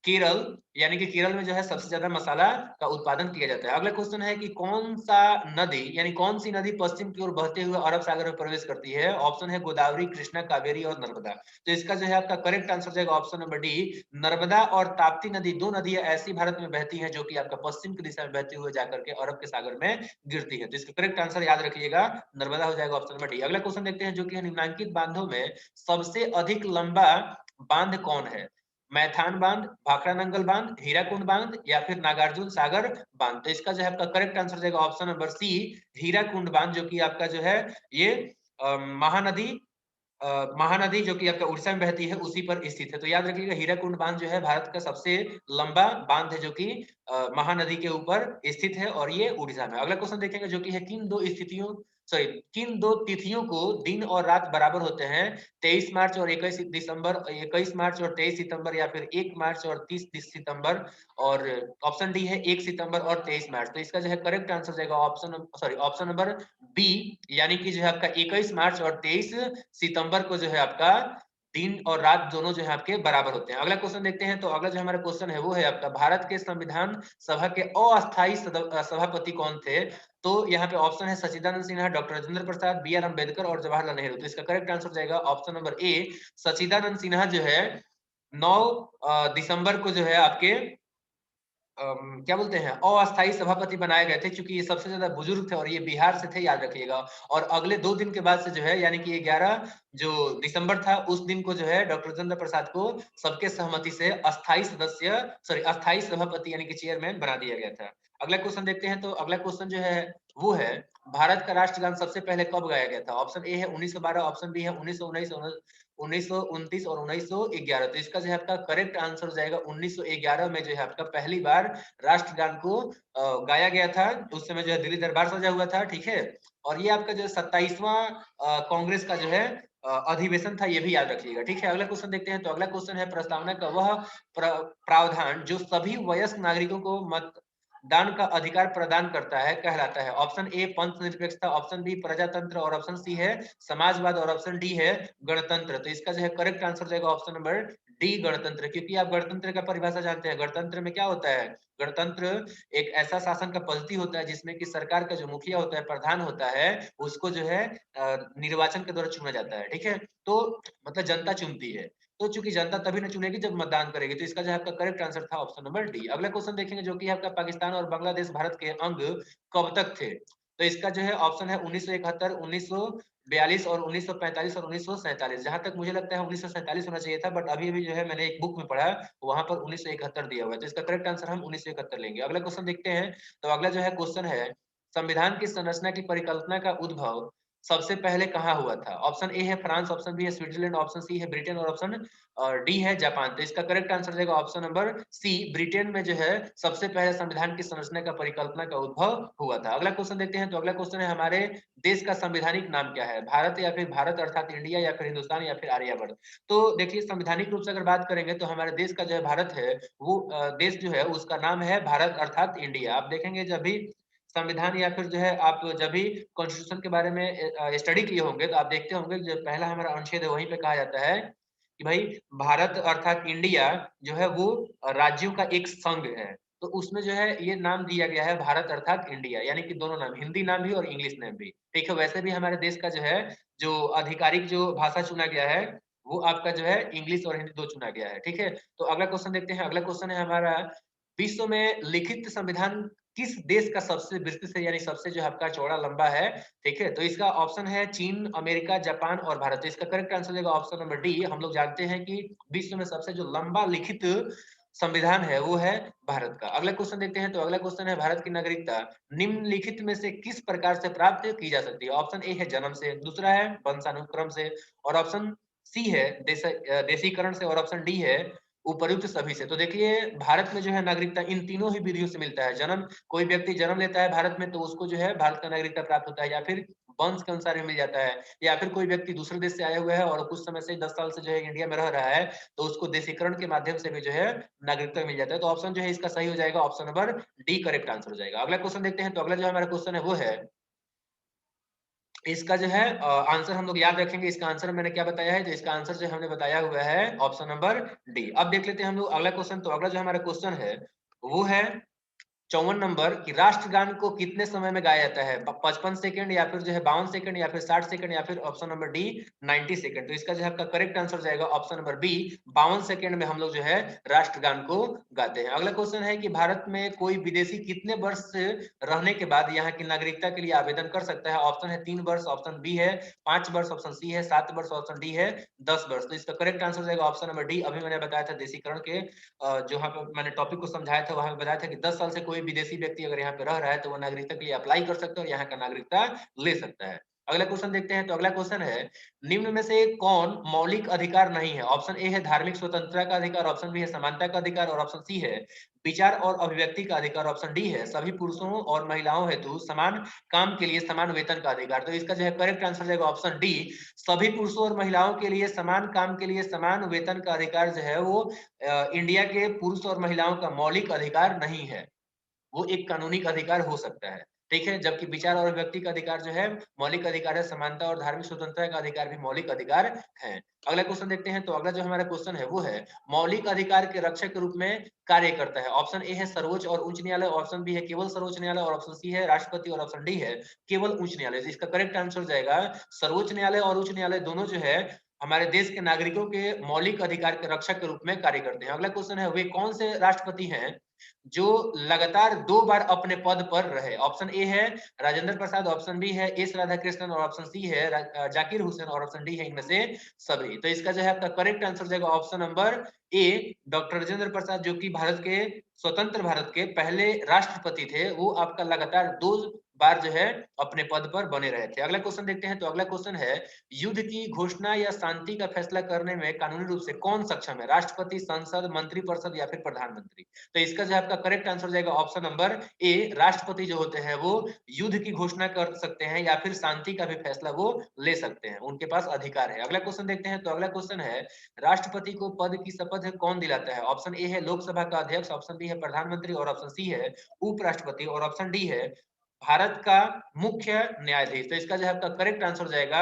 Speaker 1: केरल, यानी कि केरल में जो है सबसे ज्यादा मसाला का उत्पादन किया जाता है। अगला क्वेश्चन है कि कौन सा नदी, यानी कौन सी नदी पश्चिम की ओर बहते हुए अरब सागर में प्रवेश करती है? ऑप्शन है गोदावरी, कृष्णा, कावेरी और नर्मदा। तो इसका जो है आपका करेक्ट आंसर जाएगा ऑप्शन नंबर डी, नर्मदा और ताप्ती नदी, दो नदियां ऐसी भारत में बहती हैं जो कि आपका पश्चिम की दिशा में बहते हुए जाकर के अरब के सागर में गिरती है। तो इसका करेक्ट आंसर याद रखिएगा, नर्मदा हो जाएगा ऑप्शन नंबर डी। अगला क्वेश्चन देखते हैं जो कि निम्नलिखित बांधों में सबसे अधिक लंबा बांध कौन है? मैथान बांध, भाखड़ा नंगल बांध, हीराकुंड बांध, या फिर नागार्जुन सागर बांध? तो इसका जो है आपका करेक्ट आंसर जाएगा ऑप्शन नंबर सी, हीराकुंड बांध, जो कि आपका जो है ये महानदी महानदी जो कि आपका उड़ीसा में बहती है उसी पर स्थित है। तो याद रखिएगा हीराकुंड बांध जो है भारत का सबसे लंबा बांध है, जो कि महानदी के ऊपर स्थित है, और ये उड़ीसा में। अगला क्वेश्चन देखेंगे जो कि है किन दो तिथियों को दिन और रात बराबर होते हैं? 23 मार्च और 21 दिसंबर, 21 मार्च और 23 सितंबर, या फिर 1 मार्च और 30 सितंबर, और ऑप्शन डी है 1 सितंबर और 23 मार्च। तो इसका जो है करेक्ट आंसर जाएगा ऑप्शन नंबर बी, यानी कि जो है आपका 21 मार्च और 23 सितंबर को जो है आपका दिन और रात दोनों जो है आपके बराबर होते हैं। अगला क्वेश्चन देखते हैं। तो अगला जो हमारा क्वेश्चन है वो है आपका भारत के संविधान सभा के अस्थायी सभापति कौन थे? तो यहाँ पे ऑप्शन है Sachchidanand Sinha, doctor Rajendra Prasad, B R Ambedkar और जवाहरलाल नेहरू। तो इसका करेक्ट आंसर जाएगा option number A, Sachchidanand Sinha जो है 9 दिसंबर को जो है आपके क्या बोलते हैं अस्थायी सभापति बनाए गए थे, क्योंकि ये सबसे ज्यादा बुजुर्ग थे और ये बिहार से थे, याद रखिएगा। और अगले 2 दिन के बाद से जो है, यानी कि 11 जो दिसंबर था उस दिन को जो है डॉक्टर राजेंद्र प्रसाद को सबके सहमति से अस्थायी सभापति यानी कि चेयरमैन बना दिया गया था। अगला क्वेश्चन देखते हैं। तो अगला क्वेश्चन जो है वो है भारत का राष्ट्रगान सबसे पहले कब गाया गया था? ऑप्शन ए है 1912, ऑप्शन बी है 1919, 1929 और 1911। तो इसका जो है आपका करेक्ट आंसर हो जाएगा 1911 में जो है आपका पहली बार राष्ट्रगान को गाया गया था। उस समय जो है दिल्ली दरबार सजा हुआ था, ठीक है। और ये आपका जो 27वां कांग्रेस का जो है अधिवेशन था, ये भी याद रखिएगा, ठीक है। अगला क्वेश्चन देखते हैं। तो अगला क्वेश्चन है प्रस्तावना का वह प्रावधान जो सभी वयस्क नागरिकों को मतदान का अधिकार प्रदान करता है कहलाता है? ऑप्शन ए पंथ निरपेक्षता, ऑप्शन बी प्रजातंत्र, और ऑप्शन सी है समाजवाद, और ऑप्शन डी है गणतंत्र। तो इसका जो है करेक्ट आंसर जाएगा ऑप्शन नंबर डी, गणतंत्र। क्योंकि आप गणतंत्र का परिभाषा जानते हैं, गणतंत्र में क्या होता है? गणतंत्र एक ऐसा शासन का पद्धति होता है जिसमें कि सरकार का जो मुखिया होता है, प्रधान होता है, उसको जो है निर्वाचन के द्वारा चुना जाता है, ठीक है। तो मतलब जनता चुनती है। तो चूंकि जनता तभी न चुनेगी जब मतदान करेगी। तो इसका जो आपका करेक्ट आंसर था ऑप्शन नंबर डी। अगला क्वेश्चन देखेंगे जो कि आपका पाकिस्तान और बांग्लादेश भारत के अंग कब तक थे? तो इसका जो है ऑप्शन है 1971, 1942 और 1945 और 1947। जहां तक मुझे लगता है 1947 होना चाहिए था, बट अभी अभी जो है मैंने एक बुक में पढ़ा, वहां पर 1971 दिया हुआ है। तो इसका करेक्ट आंसर हम 1971 लेंगे। अगला क्वेश्चन देखते हैं। तो अगला जो है क्वेश्चन है संविधान की संरचना की परिकल्पना का उद्भव सबसे पहले कहाँ हुआ था? ऑप्शन ए है फ्रांस, ऑप्शन बी है स्विट्जरलैंड, ऑप्शन सी है ब्रिटेन, और ऑप्शन डी है जापान। तो इसका करेक्ट आंसर रहेगा ऑप्शन नंबर सी, ब्रिटेन में जो है सबसे पहले संविधान की संरचना का परिकल्पना का उद्भव हुआ था। अगला क्वेश्चन देखते हैं। तो अगला क्वेश्चन है हमारे देश का संवैधानिक नाम क्या है? भारत, या फिर भारत अर्थात इंडिया, या फिर हिंदुस्तान, या फिर आर्यवर्त? तो देखिए संवैधानिक रूप से अगर बात करेंगे तो हमारे देश का जो है भारत है वो देश जो है उसका नाम है भारत अर्थात इंडिया। आप देखेंगे जब भी संविधान या फिर जो है आप जब भी कॉन्स्टिट्यूशन के बारे में स्टडी किए होंगे तो आप देखते होंगे जो पहला हमारा अनुच्छेद है वहीं पे कहा जाता है कि भाई भारत अर्थात इंडिया जो है वो राज्यों का एक संघ है। तो उसमें जो है ये नाम दिया गया है भारत अर्थात इंडिया, यानी कि दोनों नाम, हिंदी नाम भी और इंग्लिश नाम भी। ठीक है, वैसे भी हमारे देश का जो है जो आधिकारिक जो भाषा चुना गया है वो आपका जो है इंग्लिश और हिंदी दो चुना गया है। ठीक है, तो अगला क्वेश्चन देखते हैं। अगला क्वेश्चन है हमारा, विश्व में लिखित संविधान किस देश का सबसे विस्तृत है, यानी सबसे जो आपका चौड़ा लंबा है। ठीक है, तो इसका ऑप्शन है चीन, अमेरिका, जापान और भारत। तो इसका करेक्ट आंसर देगा ऑप्शन नंबर डी। हम लोग जानते हैं कि विश्व में सबसे जो लंबा लिखित संविधान है वो है भारत का। अगला क्वेश्चन देखते हैं। तो अगला क्वेश्चन है, भारत की नागरिकता निम्नलिखित में से किस प्रकार से प्राप्त की जा सकती है। ऑप्शन ए है जन्म से, दूसरा है वंशानुक्रम से, और ऑप्शन सी है देशीकरण से, और ऑप्शन डी है उपर्युक्त सभी से। तो देखिए भारत में जो है नागरिकता इन तीनों ही विधियों से मिलता है। जन्म, कोई व्यक्ति जन्म लेता है भारत में तो उसको जो है भारत का नागरिकता प्राप्त होता है, या फिर वंश के अनुसार भी मिल जाता है, या फिर कोई व्यक्ति दूसरे देश से आया हुआ है और कुछ समय से 10 साल से जो है इंडिया में रह रहा है तो उसको देशीकरण के माध्यम से भी जो है नागरिकता मिल जाता है। तो ऑप्शन जो है इसका सही हो जाएगा, option number D correct answer हो जाएगा। अगला क्वेश्चन देखते हैं। तो अगला जो हमारा क्वेश्चन है वो है, इसका जो है आंसर हम लोग याद रखेंगे। इसका आंसर मैंने क्या बताया है, तो इसका आंसर जो हमने बताया हुआ है ऑप्शन नंबर डी। अब देख लेते हैं हम लोग अगला क्वेश्चन। तो अगला जो हमारा क्वेश्चन है वो है 54 नंबर की, राष्ट्रगान को कितने समय में गाया जाता है। 55 सेकंड, या फिर जो है 52 सेकंड, या फिर 60 सेकंड, या फिर ऑप्शन नंबर डी 90 सेकंड। तो इसका जो है आपका करेक्ट आंसर जाएगा ऑप्शन नंबर बी, 52 सेकंड में हम लोग जो है राष्ट्रगान को गाते हैं। अगला क्वेश्चन है कि भारत में कोई विदेशी कितने वर्ष रहने के बाद यहाँ की नागरिकता के लिए आवेदन कर सकता है। ऑप्शन है 3 वर्ष, ऑप्शन बी है 5 वर्ष, ऑप्शन सी है 7 वर्ष, ऑप्शन डी है 10 वर्ष। तो इसका करेक्ट आंसर जाएगा ऑप्शन नंबर डी। अभी मैंने बताया था देशीकरण के जो यहाँ पे मैंने टॉपिक को समझाया था, वहां पे बताया था कि 10 साल से कोई विदेशी व्यक्ति अगर यहाँ पे रह रहा है तो वो नागरिकता के लिए अप्लाई कर सकता है और यहाँ का नागरिकता ले सकता है। अगला क्वेश्चन देखते हैं। तो अगला क्वेश्चन है, निम्न में से कौन मौलिक अधिकार नहीं है। ऑप्शन ए है धार्मिक स्वतंत्रता का अधिकार, ऑप्शन बी है समानता का अधिकार, और ऑप्शन सी है विचार और अभिव्यक्ति का अधिकार, ऑप्शन डी है सभी पुरुषों और महिलाओं हेतु समान काम के लिए समान वेतन का अधिकार। तो इसका जो है करेक्ट आंसर जाएगा ऑप्शन डी, सभी पुरुषों और महिलाओं के लिए समान काम के लिए समान वेतन का अधिकार जो है वो इंडिया के पुरुष और महिलाओं का मौलिक अधिकार नहीं है, वो एक कानूनी अधिकार हो सकता है। ठीक है, जबकि विचार और व्यक्ति का अधिकार जो है मौलिक अधिकार है, समानता और धार्मिक स्वतंत्रता का अधिकार भी मौलिक अधिकार है। अगला क्वेश्चन देखते हैं। तो अगला जो हमारा क्वेश्चन है वो है, मौलिक अधिकार के रक्षक के रूप में कार्य करता है। ऑप्शन ए है सर्वोच्च और उच्च न्यायालय, ऑप्शन बी है केवल सर्वोच्च न्यायालय, और ऑप्शन सी है राष्ट्रपति, और ऑप्शन डी है केवल उच्च न्यायालय। इसका करेक्ट आंसर जाएगा सर्वोच्च न्यायालय और उच्च न्यायालय दोनों जो है हमारे देश के नागरिकों के मौलिक अधिकार के रक्षक के रूप में कार्य करते हैं। अगला क्वेश्चन है, वे कौन से राष्ट्रपति हैं जो लगातार 2 बार अपने पद पर रहे। ऑप्शन ए है राजेंद्र प्रसाद, ऑप्शन बी है एस राधाकृष्णन, और ऑप्शन सी है जाकिर हुसैन, और ऑप्शन डी है इनमें से सभी। तो इसका जो है आपका करेक्ट आंसर जाएगा option number A, doctor Rajendra Prasad, जो कि भारत के स्वतंत्र भारत के पहले राष्ट्रपति थे। वो आपका लगातार 2 बार जो है अपने पद पर बने रहे थे। अगला क्वेश्चन देखते हैं। तो अगला क्वेश्चन है, युद्ध की घोषणा या शांति का फैसला करने में कानूनी रूप से कौन सक्षम है, राष्ट्रपति, संसद, मंत्रिपरिषद या फिर प्रधानमंत्री। तो इसका जो आपका करेक्ट आंसर जाएगा ऑप्शन नंबर ए, राष्ट्रपति जो होते हैं वो युद्ध की घोषणा कर सकते हैं या फिर शांति का भी फैसला वो ले सकते हैं, उनके पास अधिकार है। अगला क्वेश्चन देखते हैं। तो अगला क्वेश्चन है, राष्ट्रपति को पद की शपथ कौन दिलाता है। ऑप्शन ए है लोकसभा का अध्यक्ष, ऑप्शन बी है प्रधानमंत्री, और ऑप्शन सी है उपराष्ट्रपति, और ऑप्शन डी है भारत का मुख्य न्यायाधीश। तो इसका जो है आपका करेक्ट आंसर जाएगा,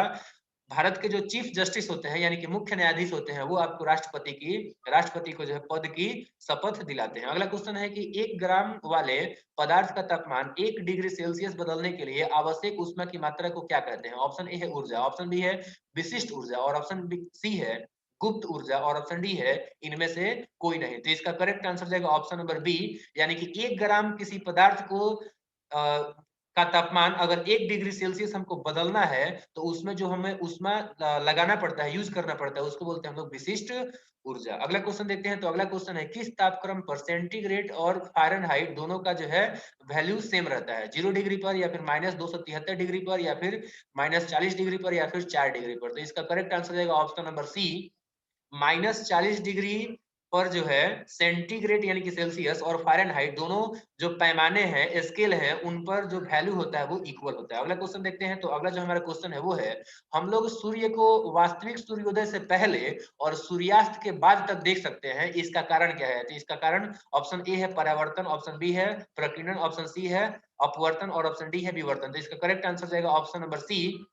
Speaker 1: भारत के जो चीफ जस्टिस होते हैं यानी कि मुख्य न्यायाधीश होते हैं वो आपको राष्ट्रपति को जो है पद की शपथ दिलाते हैं। अगला क्वेश्चन है कि 1 ग्राम वाले पदार्थ का तापमान 1 डिग्री सेल्सियस बदलने के लिए आवश्यक ऊष्मा की मात्रा को क्या कहते हैं। ऑप्शन ए है ऊर्जा, ऑप्शन बी है विशिष्ट ऊर्जा, और ऑप्शन सी है गुप्त ऊर्जा, और ऑप्शन डी है इनमें से कोई नहीं। तो इसका करेक्ट आंसर जाएगा ऑप्शन नंबर बी, यानी कि 1 ग्राम किसी पदार्थ को का तापमान अगर 1 डिग्री सेल्सियस हमको बदलना है तो उसमें जो हमें ऊष्मा लगाना पड़ता है, यूज करना पड़ता है, उसको बोलते हैं हम लोग विशिष्ट ऊर्जा। अगला क्वेश्चन देखते हैं। तो अगला क्वेश्चन है, किस तापक्रम पर सेंटीग्रेड और फारेनहाइट दोनों का जो है वैल्यू सेम रहता है, 0 डिग्री पर, या फिर -273 डिग्री पर, या फिर -40 डिग्री पर, या फिर 4 डिग्री पर। तो इसका करेक्ट आंसर रहेगा ऑप्शन नंबर सी, -40 डिग्री पर जो है सेंटीग्रेड यानी कि सेल्सियस और फ़ारेनहाइट दोनों जो पैमाने हैं, स्केल है, उन पर जो वैल्यू होता है वो इक्वल होता है। अगला क्वेश्चन देखते हैं। तो अगला जो हमारा क्वेश्चन है वो है, हम लोग सूर्य को वास्तविक सूर्योदय से पहले और सूर्यास्त के बाद तक देख सकते हैं, इसका कारण क्या है? तो इसका कारण ऑप्शन ए है परावर्तन, ऑप्शन बी है प्रकीर्णन, ऑप्शन सी है अपवर्तन और ऑप्शन डी है विवर्तन। तो इसका करेक्ट आंसर जाएगा ऑप्शन नंबर सी,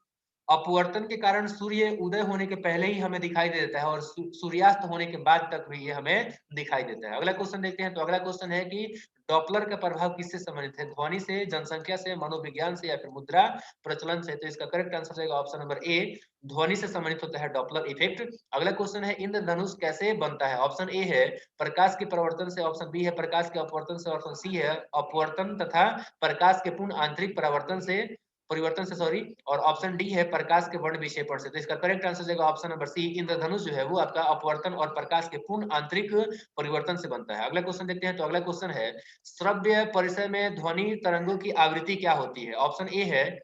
Speaker 1: अपवर्तन के कारण सूर्य उदय होने के पहले ही हमें दिखाई दे देता है और सूर्यास्त होने के बाद तक भी ये हमें दिखाई देता है। अगला क्वेश्चन देखते हैं। तो अगला क्वेश्चन है कि डॉपलर का प्रभाव किससे संबंधित है? ध्वनि से, जनसंख्या से, मनोविज्ञान से या फिर मुद्रा प्रचलन से? तो इसका करेक्ट आंसर जाएगा ऑप्शन नंबर ए, ध्वनि से संबंधित होता है डॉपलर इफेक्ट। अगला क्वेश्चन है इंद्रधनुष कैसे बनता है? ऑप्शन ए है प्रकाश के परिवर्तन से, ऑप्शन बी है प्रकाश के अपवर्तन से, ऑप्शन सी है अपवर्तन तथा प्रकाश के पूर्ण आंतरिक परिवर्तन से सॉरी, और ऑप्शन डी है प्रकाश के वर्ण विक्षेपण से। तो इसका करेक्ट आंसर जाएगा ऑप्शन नंबर सी, इंद्रधनुष जो है वो आपका अपवर्तन और प्रकाश के पूर्ण आंतरिक परिवर्तन से बनता है। अगला क्वेश्चन देखते हैं। तो अगला क्वेश्चन है श्रव्य परिसर में ध्वनि तरंगों की आवृत्ति क्या होती है? ऑप्शन ए है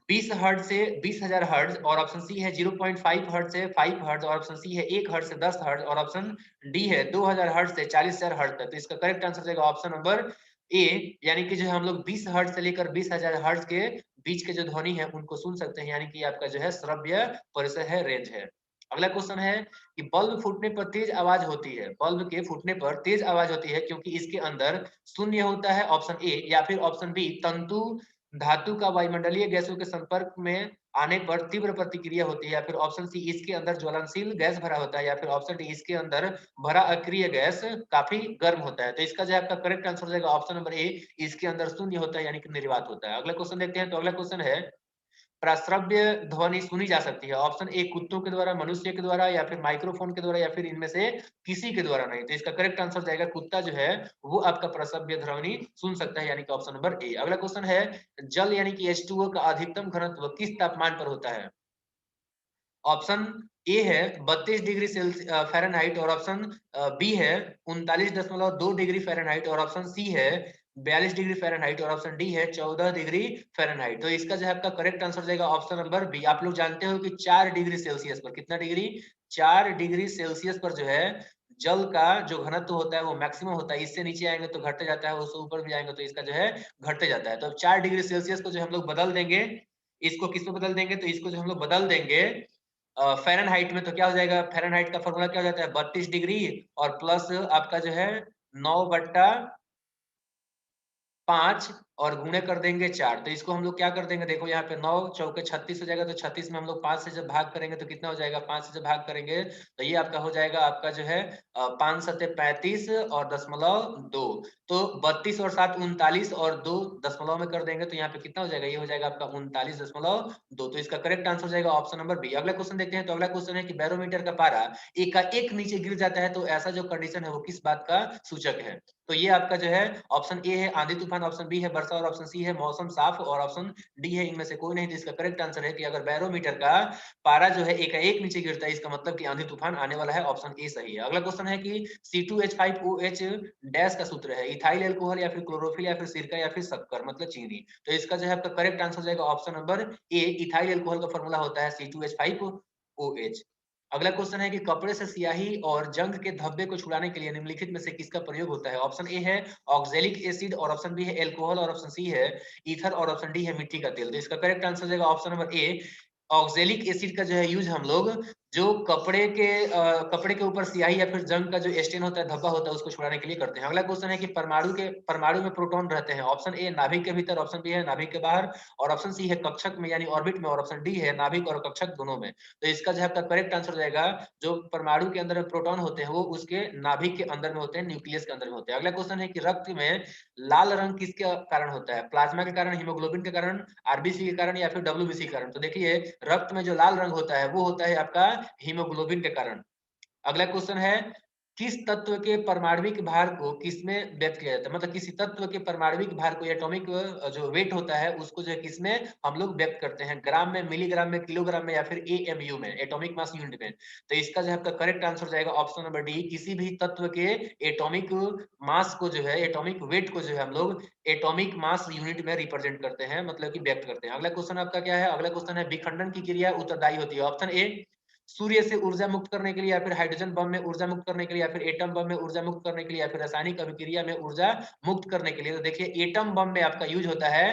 Speaker 1: 20 हर्ट्ज से 20,000 हर्ट्ज और ऑप्शन सी है 0.5 हर्ट्ज से 5 हर्ट्ज और ऑप्शन सी है 1 हर्ट्ज से 10 हर्ट्ज और ऑप्शन डी है 2000 हर्ट्ज से 40,000 हर्ट्ज तक। तो इसका करेक्ट आंसर जाएगा ऑप्शन नंबर ए, यानी कि जो है हम लोग 20 हर्ट्ज से लेकर 20,000 हर्ट्ज के बीच के जो ध्वनि है उनको सुन सकते हैं, यानी कि आपका जो है श्रव्य परिसर है, रेंज है। अगला क्वेश्चन है कि बल्ब फूटने पर तेज आवाज होती है, बल्ब के फूटने पर तेज आवाज होती है क्योंकि इसके अंदर शून्य होता है, ऑप्शन ए, या फिर ऑप्शन बी तंतु धातु का वायुमंडलीय गैसों के संपर्क में आने पर तीव्र प्रतिक्रिया होती है, या फिर ऑप्शन सी इसके अंदर ज्वलनशील गैस भरा होता है, या फिर ऑप्शन डी इसके अंदर भरा अक्रिय गैस काफी गर्म होता है। तो इसका जो आपका करेक्ट आंसर हो जाएगा ऑप्शन नंबर ए, इसके अंदर शून्य होता है यानी कि निर्वात होता है। अगला क्वेश्चन देखते हैं। तो अगला क्वेश्चन है प्रस्रव्य ध्वनि सुनी जा सकती है, ऑप्शन ए कुत्तों के द्वारा, मनुष्य के द्वारा या फिर माइक्रोफोन के द्वारा या फिर इनमें से किसी के द्वारा नहीं। तो इसका करेक्ट आंसर जाएगा कुत्ता जो है वो आपका प्रस्रव्य ध्वनि सुन सकता है, यानी कि ऑप्शन नंबर ए। अगला क्वेश्चन है जल यानी कि H2O का अधिकतम घनत्व किस तापमान पर होता है? ऑप्शन ए है 32 डिग्री फ़ारेनहाइट और ऑप्शन बी है 39.2 डिग्री फ़ारेनहाइट और ऑप्शन सी है 42 डिग्री फ़ारेनहाइट और ऑप्शन डी है 14 डिग्री फ़ारेनहाइट। तो इसका जो है आपका करेक्ट आंसर जाएगा ऑप्शन नंबर बी। आप लोग जानते हो कि 4 डिग्री सेल्सियस पर कितना डिग्री? 4 डिग्री सेल्सियस पर जो है जल का जो घनत्व होता है वो मैक्सिमम होता है। इससे नीचे आएंगे तो घटते जाता है, उससे ऊपर भी जाएंगे तो इसका जो है घटते जाता है। तो 4 डिग्री सेल्सियस को जो हम लोग बदल देंगे, इसको किस में बदल देंगे? तो इसको जो हम लोग बदल देंगे फ़ारेनहाइट में, तो क्या हो जाएगा? फ़ारेनहाइट का फ़ॉर्मूला क्या हो जाता है? 32 डिग्री और प्लस आपका जो है 9/5 और गुणे कर देंगे 4। तो इसको हम लोग क्या कर देंगे? देखो यहाँ पे 9 चौके 36 हो जाएगा, तो 36 में हम लोग 5 से जब भाग करेंगे तो कितना हो जाएगा? 5 से जब भाग करेंगे तो ये आपका हो जाएगा आपका जो है 5 सत्ते 35 और दशमलव 2। तो 32 और 7 39 और 2 दशमलव में कर देंगे तो यहाँ पे कितना हो जाएगा? ये हो जाएगा आपका 39.2। तो इसका करेक्ट आंसर हो जाएगा ऑप्शन नंबर बी। अगला क्वेश्चन देखते हैं। तो अगला क्वेश्चन है कि बैरोमीटर का पारा एकाएक नीचे गिर जाता है तो ऐसा जो कंडीशन है वो किस बात का सूचक है? तो ये आपका जो है ऑप्शन ए है आंधी तूफान, ऑप्शन बी है वर्षा और ऑप्शन सी है मौसम साफ और ऑप्शन डी है इनमें से कोई नहीं। तो इसका करेक्ट आंसर है कि अगर बैरोमीटर का पारा जो है एकाएक नीचे गिरता है इसका मतलब कि आंधी तूफान आने वाला है, ऑप्शन ए सही है। अगला क्वेश्चन है कि C2H5OH डैश का सूत्र है, इथाइल अल्कोहल या फिर क्लोरोफिल या फिर सिरका या फिर शक्कर मतलब चीनी। तो इसका जो है आपका करेक्ट आंसर हो जाएगा ऑप्शन नंबर ए, इथाइल अल्कोहल का फॉर्मूला होता है C2H5OH। अगला क्वेश्चन है कि कपड़े से स्याही और जंग के धब्बे को छुड़ाने के लिए निम्नलिखित में से किसका प्रयोग होता है? ऑप्शन ए है ऑक्जेलिक एसिड और ऑप्शन बी है एल्कोहल और ऑप्शन सी है ईथर और ऑप्शन डी है मिट्टी का तेल। तो इसका करेक्ट आंसर हो जाएगा ऑप्शन नंबर ए, ऑक्जेलिक एसिड का जो है यूज हम लोग जो कपड़े के ऊपर स्याही या फिर जंग का जो स्टेन होता है, धब्बा होता है, उसको छुड़ाने के लिए करते हैं। अगला क्वेश्चन है कि परमाणु में प्रोटॉन रहते हैं, ऑप्शन ए नाभिक के भीतर, ऑप्शन बी है नाभिक के बाहर और ऑप्शन सी है कक्षक में यानी ऑर्बिट में और ऑप्शन डी है नाभिक और कक्षक दोनों में। तो इसका जो है आपका करेक्ट आंसर हो जाएगा जो परमाणु के अंदर प्रोटॉन होते हैं वो उसके नाभिक के अंदर में होते हैं, न्यूक्लियस के अंदर में होते हैं। अगला क्वेश्चन है कि रक्त में लाल रंग किसके कारण होता है? प्लाज्मा के कारण, हीमोग्लोबिन के कारण, आरबीसी के कारण या फिर डब्ल्यूबीसी के कारण? तो देखिए रक्त में जो लाल रंग होता है वो होता है आपका हीमोग्लोबिन के कारण। अगला क्वेश्चन है किस तत्व के परमाणविक भार को किसमें व्यक्त किया जाता है? मतलब किसी तत्व के परमाणविक भार को एटॉमिक जो वेट होता है उसको जो है किसमें हम लोग व्यक्त करते हैं? ग्राम में, मिलीग्राम में, किलोग्राम में या फिर एएमयू में, एटॉमिक मास यूनिट में? तो इसका जो है आपका करेक्ट आंसर जाएगा ऑप्शन नंबर डी, किसी भी तत्व के एटॉमिक मास को जो है, एटॉमिक वेट को जो है हम लोग एटॉमिक मास यूनिट में रिप्रेजेंट करते हैं, मतलब कि व्यक्त करते हैं। अगला क्वेश्चन आपका क्या है? अगला क्वेश्चन है विखंडन की क्रिया उत्तरदायी होती है, ऑप्शन ए सूर्य से ऊर्जा मुक्त करने के लिए, या फिर हाइड्रोजन बम में ऊर्जा मुक्त करने के लिए, या फिर एटम बम में ऊर्जा मुक्त करने के लिए, या फिर रासायनिक अभिक्रिया में ऊर्जा मुक्त करने के लिए। तो देखिए एटम बम में आपका यूज होता है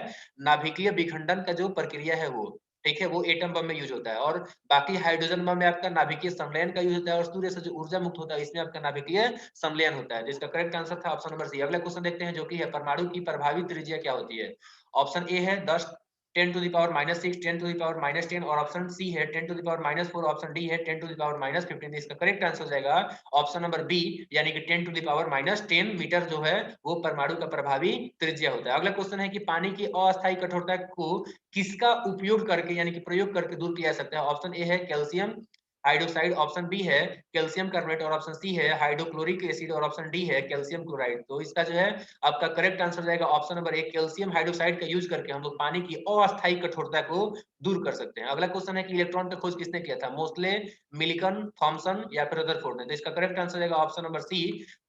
Speaker 1: नाभिकीय विखंडन का जो प्रक्रिया है वो, ठीक है, वो एटम बम में यूज होता है। और बाकी हाइड्रोजन बम में आपका नाभिकीय संलयन का यूज होता है, और सूर्य से जो ऊर्जा मुक्त होता है इसमें आपका नाभिकीय संलयन होता है। जिसका करेक्ट आंसर था ऑप्शन नंबर सी। अगला क्वेश्चन देखते हैं जो कि है परमाणु की प्रभावी त्रिज्या क्या होती है। ऑप्शन ए है 10 10 to the power -6, 10 to the power -10, और ऑप्शन सी है 10 to the power -4, option D है 10 टू द पावर -15। इसका करेक्ट आंसर हो जाएगा ऑप्शन नंबर बी, यानी कि 10 टू द पावर -10 मीटर जो है वो परमाणु का प्रभावी त्रिज्या होता है। अगला क्वेश्चन है कि पानी की अस्थायी कठोरता को किसका उपयोग करके यानी कि प्रयोग करके दूर किया जा सकता है। ऑप्शन ए है कैल्शियम हाइड्रोक्साइड, ऑप्शन बी है कैल्शियम कार्बोनेट, और ऑप्शन सी है हाइड्रोक्लोरिक एसिड, और ऑप्शन डी है कैल्शियम क्लोराइड। तो इसका जो है आपका करेक्ट आंसर जाएगा ऑप्शन नंबर एक, कैल्शियम हाइड्रोक्साइड का यूज करके हम लोग पानी की अस्थायी कठोरता को दूर कर सकते हैं। अगला क्वेश्चन है कि इलेक्ट्रॉन का खोज किसने किया था, मोस्ले, मिलिकन, थॉमसन या फिर रदरफोर्ड ने। तो इसका करेक्ट आंसर जाएगा ऑप्शन नंबर सी,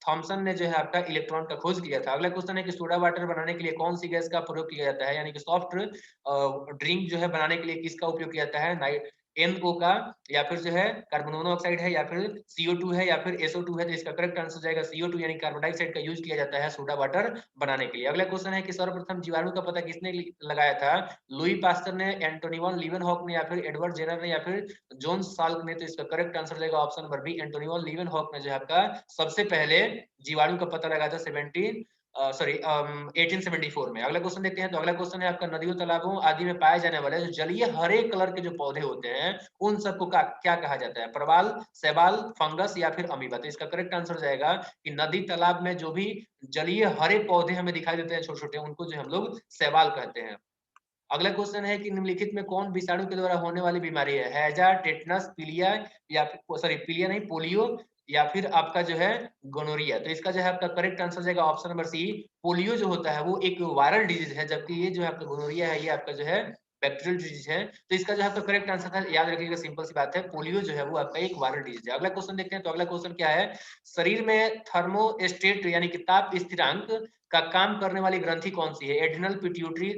Speaker 1: थॉमसन ने जो है आपका इलेक्ट्रॉन का खोज किया था। अगला क्वेश्चन है कि सोडा वाटर बनाने के लिए कौन सी गैस का प्रयोग किया जाता है, यानी कि सॉफ्ट ड्रिंक जो है बनाने के लिए किसका उपयोग किया जाता है, NO का, या फिर जो है कार्बन मोनोऑक्साइड है, या फिर CO2 है, या फिर SO2 है। तो इसका करेक्ट आंसर जाएगा CO2 यानी कार्बन डाइऑक्साइड का यूज किया जाता है सोडा वाटर बनाने के लिए। अगला क्वेश्चन है कि सर्वप्रथम जीवाणु का पता किसने लगाया था, लुई पास्टर ने, एंटोनी वॉन लीवेनहॉक ने, या फिर एडवर्ड जेनर ने, या फिर जॉन साल्क ने। तो इसका करेक्ट आंसर जाएगा option number B, Antonie van Leeuwenhoek ने जो है आपका सबसे पहले जीवाणु का पता लगाया था 1874 में। अगला क्वेश्चन देखते हैं। तो अगला क्वेश्चन है आपका नदियों तालाबों आदि में पाए जाने वाले जो जलीय हरे कलर के जो पौधे होते हैं उन सबको क्या कहा जाता है, प्रवाल, शैवाल, फंगस या फिर अमीबा। तो इसका करेक्ट आंसर जाएगा कि नदी तालाब में जो भी जलीय हरे पौधे हमें दिखाई देते हैं छोटे छोटे, उनको जो हम लोग शैवाल कहते हैं। अगला क्वेश्चन है कि निम्नलिखित में कौन विषाणु के द्वारा होने वाली बीमारी है, हैजा, टेटनस, पीलिया, या सॉरी पीलिया नहीं, पोलियो, या फिर आपका जो है गोनोरिया। तो इसका जो है आपका करेक्ट आंसर जाएगा ऑप्शन नंबर सी, पोलियो जो होता है वो एक वायरल डिजीज है, जबकि ये जो है आपका गोनोरिया है ये आपका जो है बैक्टीरियल डिजीज है। तो इसका जो है आपका करेक्ट आंसर था, याद रखिएगा, सिंपल सी बात है, पोलियो जो है वो आपका एक वायरल डिजीज है। अगला क्वेश्चन देखते हैं। तो अगला क्वेश्चन क्या है, शरीर में थर्मोस्टेट यानी कि ताप स्थिरांक का काम करने वाली ग्रंथि कौन सी है, एड्रिनल, पिट्यूटरी,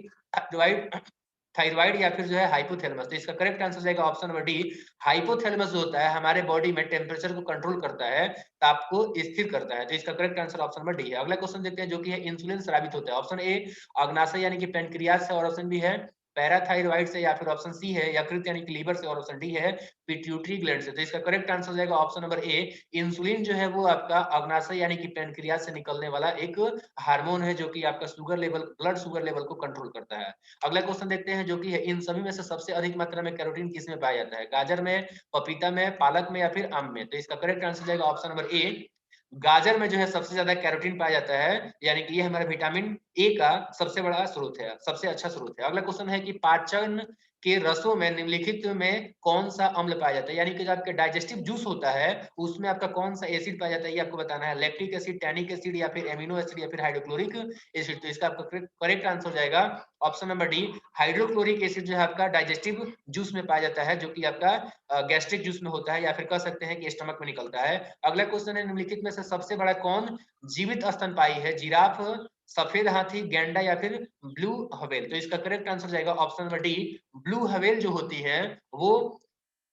Speaker 1: थायराइड या फिर जो है हाइपोथैलेमस। तो इसका करेक्ट आंसर जाएगा ऑप्शन नंबर डी, हाइपोथैलेमस जो होता है हमारे बॉडी में टेम्परेचर को कंट्रोल करता है, ताप को स्थिर करता है। तो इसका correct answer option number D है। अगला क्वेश्चन देखते हैं जो कि है इंसुलिन स्रावित होता है। ऑप्शन ए अग्नाशय यानी कि पेनक्रियाज से, और ऑप्शन बी है पैराथायरॉइड से, या फिर ऑप्शन सी है यकृत यानी कि लीवर से, और ऑप्शन डी है पिट्यूटरी ग्लैंड से। तो इसका करेक्ट आंसर जाएगा ऑप्शन नंबर ए, इंसुलिन जो है वो आपका अग्नाशय यानी कि पेनक्रियाज से निकलने वाला एक हार्मोन है जो कि आपका sugar level, blood sugar level को कंट्रोल करता है। अगला क्वेश्चन देखते हैं जो कि है इन सभी में से सबसे अधिक मात्रा में कैरोटीन किस में पाया जाता है, गाजर में, पपीता में, पालक में, या फिर आम में। तो इसका करेक्ट आंसर जाएगा ऑप्शन नंबर ए, गाजर में जो है सबसे ज्यादा कैरोटीन पाया जाता है, यानी कि ये हमारा विटामिन ए का सबसे बड़ा स्रोत है, सबसे अच्छा स्रोत है। अगला क्वेश्चन है कि पाचन के रसों में निम्नलिखित में कौन सा अम्ल पाया जाता है, यानी कि जो आपका डाइजेस्टिव जूस होता है उसमें आपका कौन सा एसिड पाया जाता है ये आपको बताना है, लैक्टिक एसिड, टैनिक एसिड, या फिर एमिनो एसिड, या फिर हाइड्रोक्लोरिक एसिड। तो इसका आपका करेक्ट आंसर हो जाएगा option number D, hydrochloric acid जो है आपका डाइजेस्टिव जूस में पाया जाता है, जो कि आपका गैस्ट्रिक जूस में होता है, या फिर कह सकते हैं कि स्टमक में निकलता है। अगला क्वेश्चन है निम्नलिखित में से सबसे बड़ा कौन जीवित स्तनपायी है, जिराफ, सफेद हाथी, गैंडा, या फिर ब्लू हवेल। तो इसका करेक्ट आंसर जाएगा ऑप्शन नंबर डी, ब्लू हवेल जो होती है वो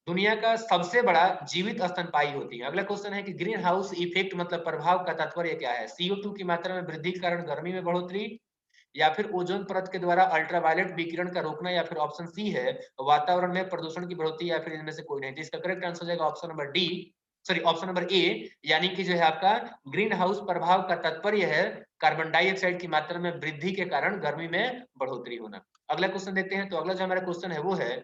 Speaker 1: दुनिया का सबसे बड़ा जीवित स्तनपायी होती है। अगला क्वेश्चन है कि ग्रीन हाउस इफेक्ट मतलब प्रभाव का तात्पर्य क्या है, CO2 की मात्रा में वृद्धि के कारण गर्मी में बढ़ोतरी, या फिर ओजोन परत के द्वारा अल्ट्रावायलेट विकिरण का रोकना, या फिर ऑप्शन सी है वातावरण में प्रदूषण की बढ़ोतरी, या फिर इनमें से कोई नहीं। तो इसका करेक्ट आंसर जाएगा option number D, sorry option number A, यानी कि जो है आपका ग्रीन हाउस प्रभाव का तात्पर्य है कार्बन डाइऑक्साइड की मात्रा में वृद्धि के कारण गर्मी में बढ़ोतरी होना। अगला क्वेश्चन देखते हैं। तो अगला जो हमारा क्वेश्चन है वो है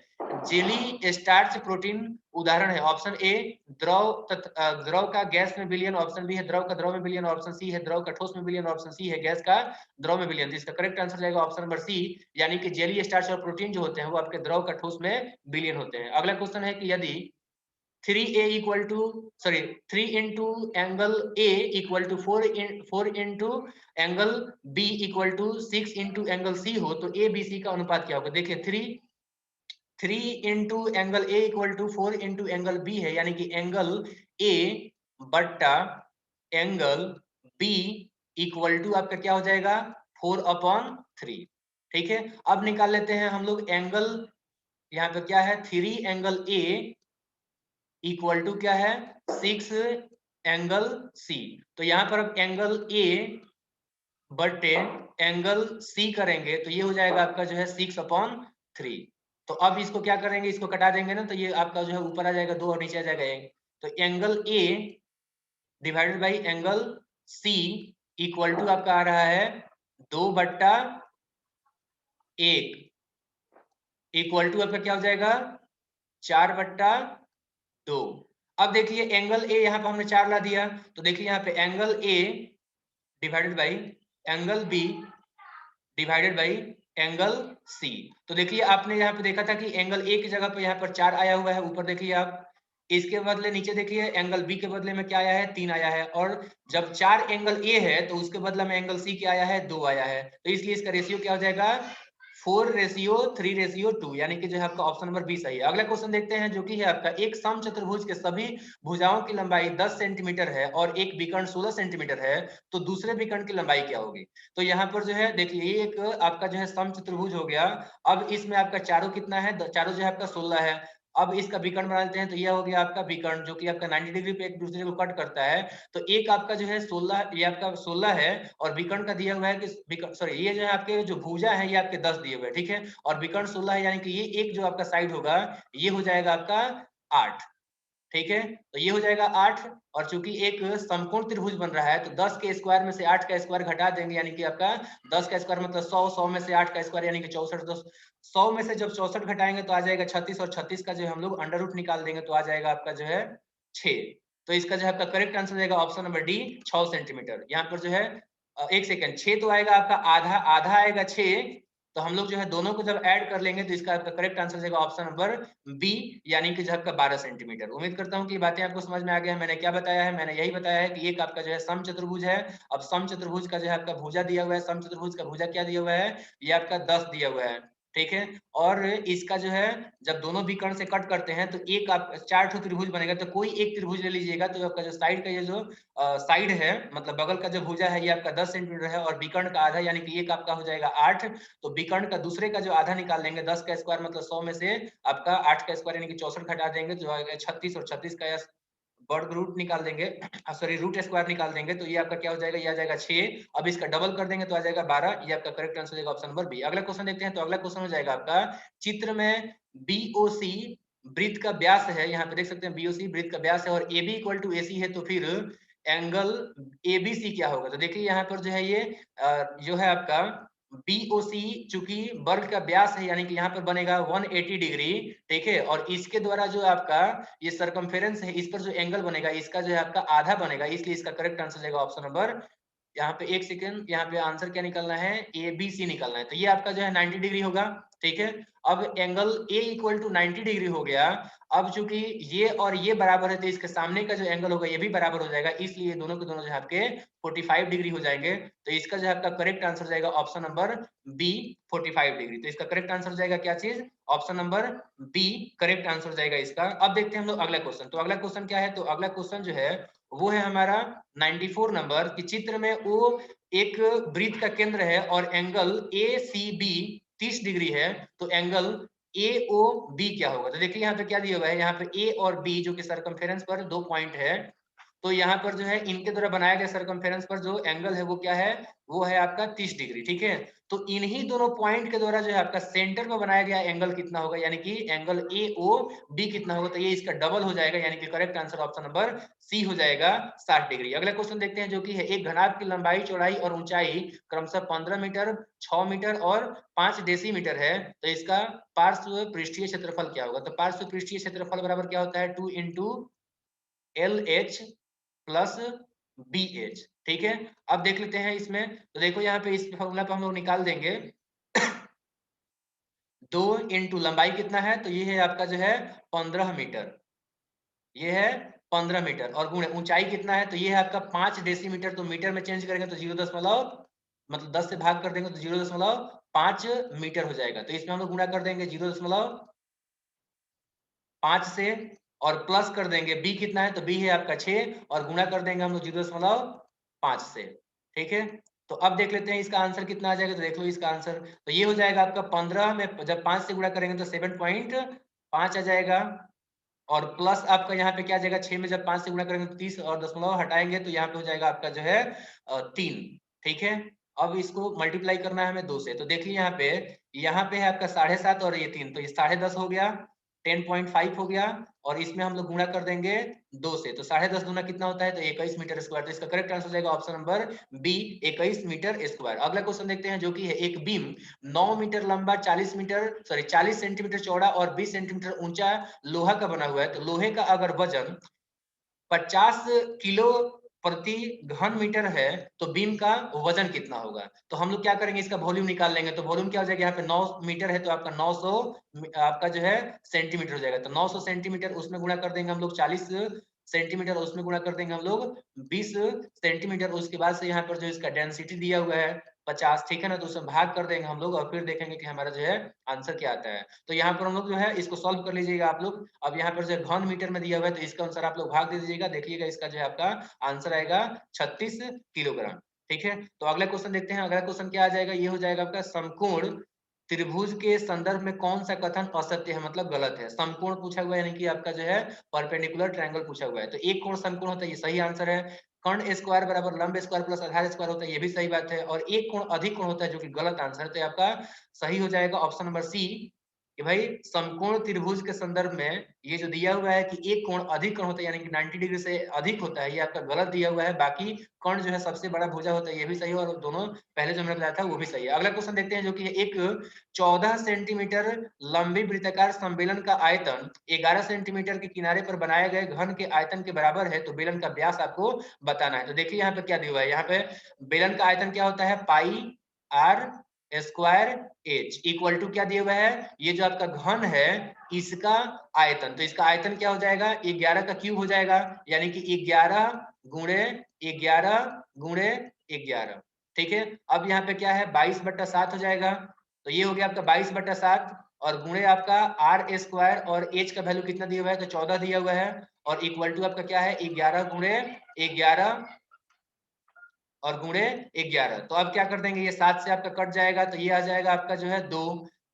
Speaker 1: जेली स्टार्च प्रोटीन उदाहरण है, ऑप्शन ए द्रव का गैस में विलयन, ऑप्शन बी है द्रव का द्रव में विलयन, ऑप्शन सी है द्रव का ठोस में विलयन, ऑप्शन सी है गैस का द्रव में विलयन। इसका करेक्ट आंसर जाएगा ऑप्शन नंबर सी, यानी कि जेली स्टार्च और प्रोटीन जो होते हैं वो आपके द्रव का ठोस में विलयन होते हैं। अगला क्वेश्चन है कि यदि 3a equal to sorry 3 into angle A equal to 4 into angle B equal to 6 into angle C हो तो ए बी सी का अनुपात क्या होगा। देखिए 3 into angle A equal to 4 into angle B है, यानी कि एंगल ए बट्टा एंगल बी इक्वल टू आपका क्या हो जाएगा 4/3। ठीक है, अब निकाल लेते हैं हम लोग एंगल, यहाँ पे क्या है 3 एंगल ए इक्वल टू क्या है 6 एंगल सी। तो यहाँ पर अब एंगल ए बटे एंगल सी करेंगे तो ये हो जाएगा आपका जो है 6/3। तो अब इसको क्या करेंगे, इसको कटा देंगे ना, तो ये आपका जो है ऊपर आ जाएगा 2 और नीचे आ जाएगा 1। तो angle A divided by angle C equal to आपका आ रहा है 2/1 इक्वल टू आपका क्या हो जाएगा 4/2। अब देखिए एंगल ए यहाँ पे हमने 4 ला दिया, तो देखिए यहाँ पे angle A divided by angle B divided by angle C. तो देखिए आपने यहाँ पे देखा था कि एंगल ए की जगह पे यहाँ पर 4 आया हुआ है, ऊपर देखिए आप, इसके बदले नीचे देखिए एंगल बी के बदले में क्या आया है 3 आया है, और जब 4 एंगल ए है तो उसके बदले में एंगल सी क्या आया है 2 आया है। तो इसलिए इसका रेशियो क्या हो जाएगा 4:3:2, यानी कि जो है आपका ऑप्शन नंबर बी सही है। अगला क्वेश्चन देखते हैं जो कि है आपका एक समचतुर्भुज के सभी भुजाओं की लंबाई 10 सेंटीमीटर है और एक विकर्ण 16 सेंटीमीटर है, तो दूसरे विकर्ण की लंबाई क्या होगी। तो यहाँ पर जो है देखिए ये एक आपका जो है समचतुर्भुज हो गया। अब इसमें आपका चारों कितना है, चारों जो है आपका 16 है। अब इसका विकर्ण बना लेते हैं, तो यह हो गया आपका विकर्ण जो कि आपका 90 डिग्री पे एक दूसरे को कट करता है। तो एक आपका जो है 16, ये आपका 16 है, और विकर्ण का दिया हुआ है कि सॉरी ये जो है आपके जो भुजा है ये आपके 10 दिए हुए हैं, ठीक है, और विकर्ण 16 है, यानी कि ये एक जो आपका साइड होगा ये हो जाएगा आपका 8, ठीक है। तो ये हो जाएगा 8, और चूंकि एक समकोण त्रिभुज बन रहा है तो 10 के स्क्वायर में से 8 का स्क्वायर घटा देंगे, यानी कि आपका 10 का स्क्वायर मतलब 100, 100 में से 8 का स्क्वायर यानी कि 64, 100 में से जब 64 घटाएंगे तो आ जाएगा 36, और 36 का जो है हम लोग अंडर रूट निकाल देंगे तो आ जाएगा आपका जो है 6। तो इसका जो है आपका करेक्ट आंसर जाएगा ऑप्शन नंबर डी 6 सेंटीमीटर। यहाँ पर जो है एक सेकंड, 6 तो आएगा आपका आधा, आधा आएगा 6, तो हम लोग जो है दोनों को जब ऐड कर लेंगे तो इसका आपका करेक्ट आंसर जाएगा ऑप्शन नंबर बी, यानी कि जो आपका 12 सेंटीमीटर। उम्मीद करता हूँ कि बातें आपको समझ में आ गया है। मैंने क्या बताया है, मैंने यही बताया है कि एक आपका जो है समचतुर्भुज है। अब समचतुर्भुज का जो है आपका भुजा दिया हुआ है, समचतुर्भुज का भुजा क्या दिया हुआ है, ये आपका 10 दिया हुआ है, ठीक है। और इसका जो है जब दोनों विकर्ण से कट करते हैं तो एक आप 4 ठो त्रिभुज बनेगा, तो कोई एक त्रिभुज ले लीजिएगा, तो आपका जो साइड का ये जो साइड है मतलब बगल का जो भुजा है ये आपका 10 सेंटीमीटर है, और विकर्ण का आधा यानी कि एक आपका हो जाएगा 8। तो विकर्ण का दूसरे का जो आधा निकाल लेंगे, 10 का स्क्वायर मतलब 100 में से आपका 8 का स्क्वायर यानी कि 64 घटा देंगे तो आएगा 36, और 36 का वर्ग रूट निकाल देंगे, सॉरी रूट स्क्वायर निकाल देंगे, तो ये आपका क्या हो जाएगा, ये आ जाएगा 6। अब इसका डबल कर देंगे तो आ जाएगा 12। ये आपका करेक्ट आंसर हो जाएगा ऑप्शन नंबर बी। अगला क्वेश्चन देखते हैं, तो अगला क्वेश्चन हो जाएगा आपका चित्र में बीओसी वृत्त का व्यास है, यहाँ पे देख सकते हैं बीओसी वृत्त का व्यास है, और एबी इक्वल टू एसी है, तो फिर एंगल एबीसी क्या होगा। तो देखिए यहाँ पर जो है ये जो है आपका बीओसी चूंकि वर्ग का व्यास है, यानी कि यहाँ पर बनेगा 180 डिग्री, ठीक है, और इसके द्वारा जो आपका ये सरकमफेरेंस है इस पर जो एंगल बनेगा इसका जो है आपका आधा बनेगा, इसलिए इसका करेक्ट आंसर जाएगा ऑप्शन नंबर, यहाँ पे एक सेकंड, यहाँ पे आंसर क्या निकलना है, ए बी सी निकलना है। तो ये आपका जो है 90 डिग्री होगा, ठीक है। अब angle A equal to 90 degree हो गया। अब चूंकि ये और ये बराबर है तो इसके सामने का जो एंगल होगा ये भी बराबर हो जाएगा, इसलिए दोनों के दोनों जो है आपके 45 डिग्री हो जाएंगे। तो इसका जो है आपका करेक्ट आंसर जाएगा ऑप्शन नंबर बी 45 डिग्री। तो इसका करेक्ट आंसर जाएगा क्या चीज, option number B correct answer जाएगा इसका। अब देखते हैं हम लोग अगला क्वेश्चन। तो अगला क्वेश्चन क्या है, तो अगला क्वेश्चन जो है वो है हमारा 94 नंबर की चित्र में वो एक वृत्त का केंद्र है और angle A C B 30 degree है, तो एंगल ए ओ बी क्या होगा। तो देखिए यहाँ पे क्या दिया हुआ है, यहाँ पे ए और बी जो कि सरकमफेरेंस पर 2 पॉइंट है, तो यहाँ पर जो है इनके द्वारा बनाया गया सरकमफेरेंस पर जो एंगल है वो क्या है, वो है आपका 30 डिग्री, ठीक है। तो इन्हीं दोनों पॉइंट के द्वारा जो है आपका सेंटर में बनाया गया एंगल कितना होगा, यानी कि एंगल ए ओ बी कितना होगा, तो ये इसका डबल हो जाएगा, यानी कि correct answer option number C हो जाएगा 60 डिग्री। अगला क्वेश्चन देखते हैं जो कि है एक घनाभ की लंबाई, चौड़ाई और ऊंचाई क्रमशः 15 मीटर, 6 मीटर और 5 डेसीमीटर है, तो इसका पार्श्व पृष्ठीय क्षेत्रफल क्या होगा। तो पार्श्व पृष्ठीय क्षेत्रफल बराबर क्या होता है 2 into L H plus B H, ठीक है। अब देख लेते हैं इसमें, तो देखो यहाँ पे इस फॉर्मूला पे हम लोग निकाल देंगे 2 इंटू लंबाई कितना है, तो ये है आपका जो है 15 मीटर, ये है 15 मीटर, और गुणे ऊंचाई कितना है, तो ये है आपका 5 डेसीमीटर। तो मीटर में चेंज करेंगे तो 0 दशमलव मतलब 10 से भाग कर देंगे तो 0.5 मीटर हो जाएगा। तो इसमें हम लोग गुणा कर देंगे 0.5 से, और प्लस कर देंगे बी कितना है, तो बी है आपका 6, और गुणा कर देंगे हम लोग 0.5 से, ठीक है। तो अब देख लेते हैं इसका आंसर कितना आ जाएगा। तो देख लो इसका आंसर, तो ये हो जाएगा आपका 15 में जब 5 से गुणा करेंगे तो 7.5 आ जाएगा, और प्लस आपका यहाँ पे क्या आ जाएगा, 6 में जब 5 से गुणा करेंगे तो 30 और दशमलव हटाएंगे तो यहाँ पे हो जाएगा आपका जो है 3। ठीक है, अब इसको मल्टीप्लाई करना है हमें 2 से, तो देखिए यहाँ पे है आपका 7.5 और ये 3, तो ये 10.5 हो गया, 10.5 हो गया, और इसमें हम लोग गुणा कर देंगे 2 से, तो 10.5 गुना कितना होता है, तो 21 मीटर स्क्वायर। तो इसका करेक्ट आंसर हो जाएगा option number B, 21 metre square. अगला क्वेश्चन देखते हैं, जो कि है एक बीम 9 मीटर लंबा, 40 सेंटीमीटर चौड़ा और 20 सेंटीमीटर ऊंचा लोहा का बना हुआ है। तो लोहे का अगर वजन 50 किलो प्रति घन मीटर है तो बीम का वजन कितना होगा। तो हम लोग क्या करेंगे, इसका वॉल्यूम निकाल लेंगे। तो वॉल्यूम क्या हो जाएगा, यहाँ पे 9 मीटर है तो आपका 900 आपका जो है सेंटीमीटर हो जाएगा। तो 900 सेंटीमीटर उसमें गुणा कर देंगे हम लोग 40 सेंटीमीटर, उसमें गुणा कर देंगे हम लोग 20 सेंटीमीटर। उसके बाद से यहाँ पर जो इसका डेंसिटी दिया हुआ है 50, ठीक है ना, तो उसमें भाग कर देंगे हम लोग और फिर देखेंगे कि हमारा जो है आंसर क्या आता है। तो यहाँ पर हम लोग जो है इसको सॉल्व कर लीजिएगा आप लोग। अब यहाँ पर जो घन मीटर में दिया हुआ है तो इसके अनुसार आप लोग भाग दे दीजिएगा। देखिएगा इसका जो है आपका आंसर आएगा 36 किलोग्राम। ठीक है, तो अगला क्वेश्चन देखते हैं। अगला क्वेश्चन क्या आ जाएगा, ये हो जाएगा आपका समकोण त्रिभुज के संदर्भ में कौन सा कथन असत्य है, मतलब गलत है। समकोण पूछा हुआ है, यानी कि आपका जो है परपेंडिकुलर ट्रायंगल पूछा हुआ है। तो एक कोण समकोण होता है, ये सही आंसर है। कर्ण स्क्वायर बराबर लंब स्क्वायर प्लस आधार स्क्वायर होता है, ये भी सही बात है। और एक कोण अधिक कोण होता है, जो कि गलत आंसर है। तो आपका सही हो जाएगा ऑप्शन नंबर सी, कि भाई समकोण त्रिभुज के संदर्भ में ये जो दिया हुआ है कि एक कोण अधिक कोण होता है, यानी कि 90 डिग्री से अधिक होता है, ये आपका गलत दिया हुआ है। बाकी कर्ण जो है सबसे बड़ा भुजा होता है, ये भी सही है, और दोनों पहले जो मैंने बताया था वो भी सही है। अगला क्वेश्चन देखते हैं, जो कि एक 14 सेंटीमीटर लंबी वृत्ताकार सम्मेलन का आयतन 11 सेंटीमीटर के किनारे पर बनाए गए घन के आयतन के बराबर है, तो बेलन का व्यास आपको बताना है। तो देखिए यहाँ पे क्या दिया हुआ है, यहाँ पे बेलन का आयतन क्या होता है, pi r square h equal to क्या दिया हुआ है, ये जो आपका घन है इसका आयतन। तो इसका आयतन क्या हो जाएगा, 11 का क्यूब हो जाएगा, यानी कि 11 गुणे 11 गुणे 11। ठीक है, अब यहाँ पे क्या है 22/7 हो जाएगा। तो ये हो गया आपका 22/7, और गुणे आपका आर स्क्वायर और एच का वैल्यू कितना दिया हुआ है, तो 14 दिया हुआ है, और इक्वल टू आपका क्या है 11 गुणे 11 और गुणे 11। तो अब क्या कर देंगे, ये 7 से आपका कट जाएगा तो ये आ जाएगा आपका जो है 2।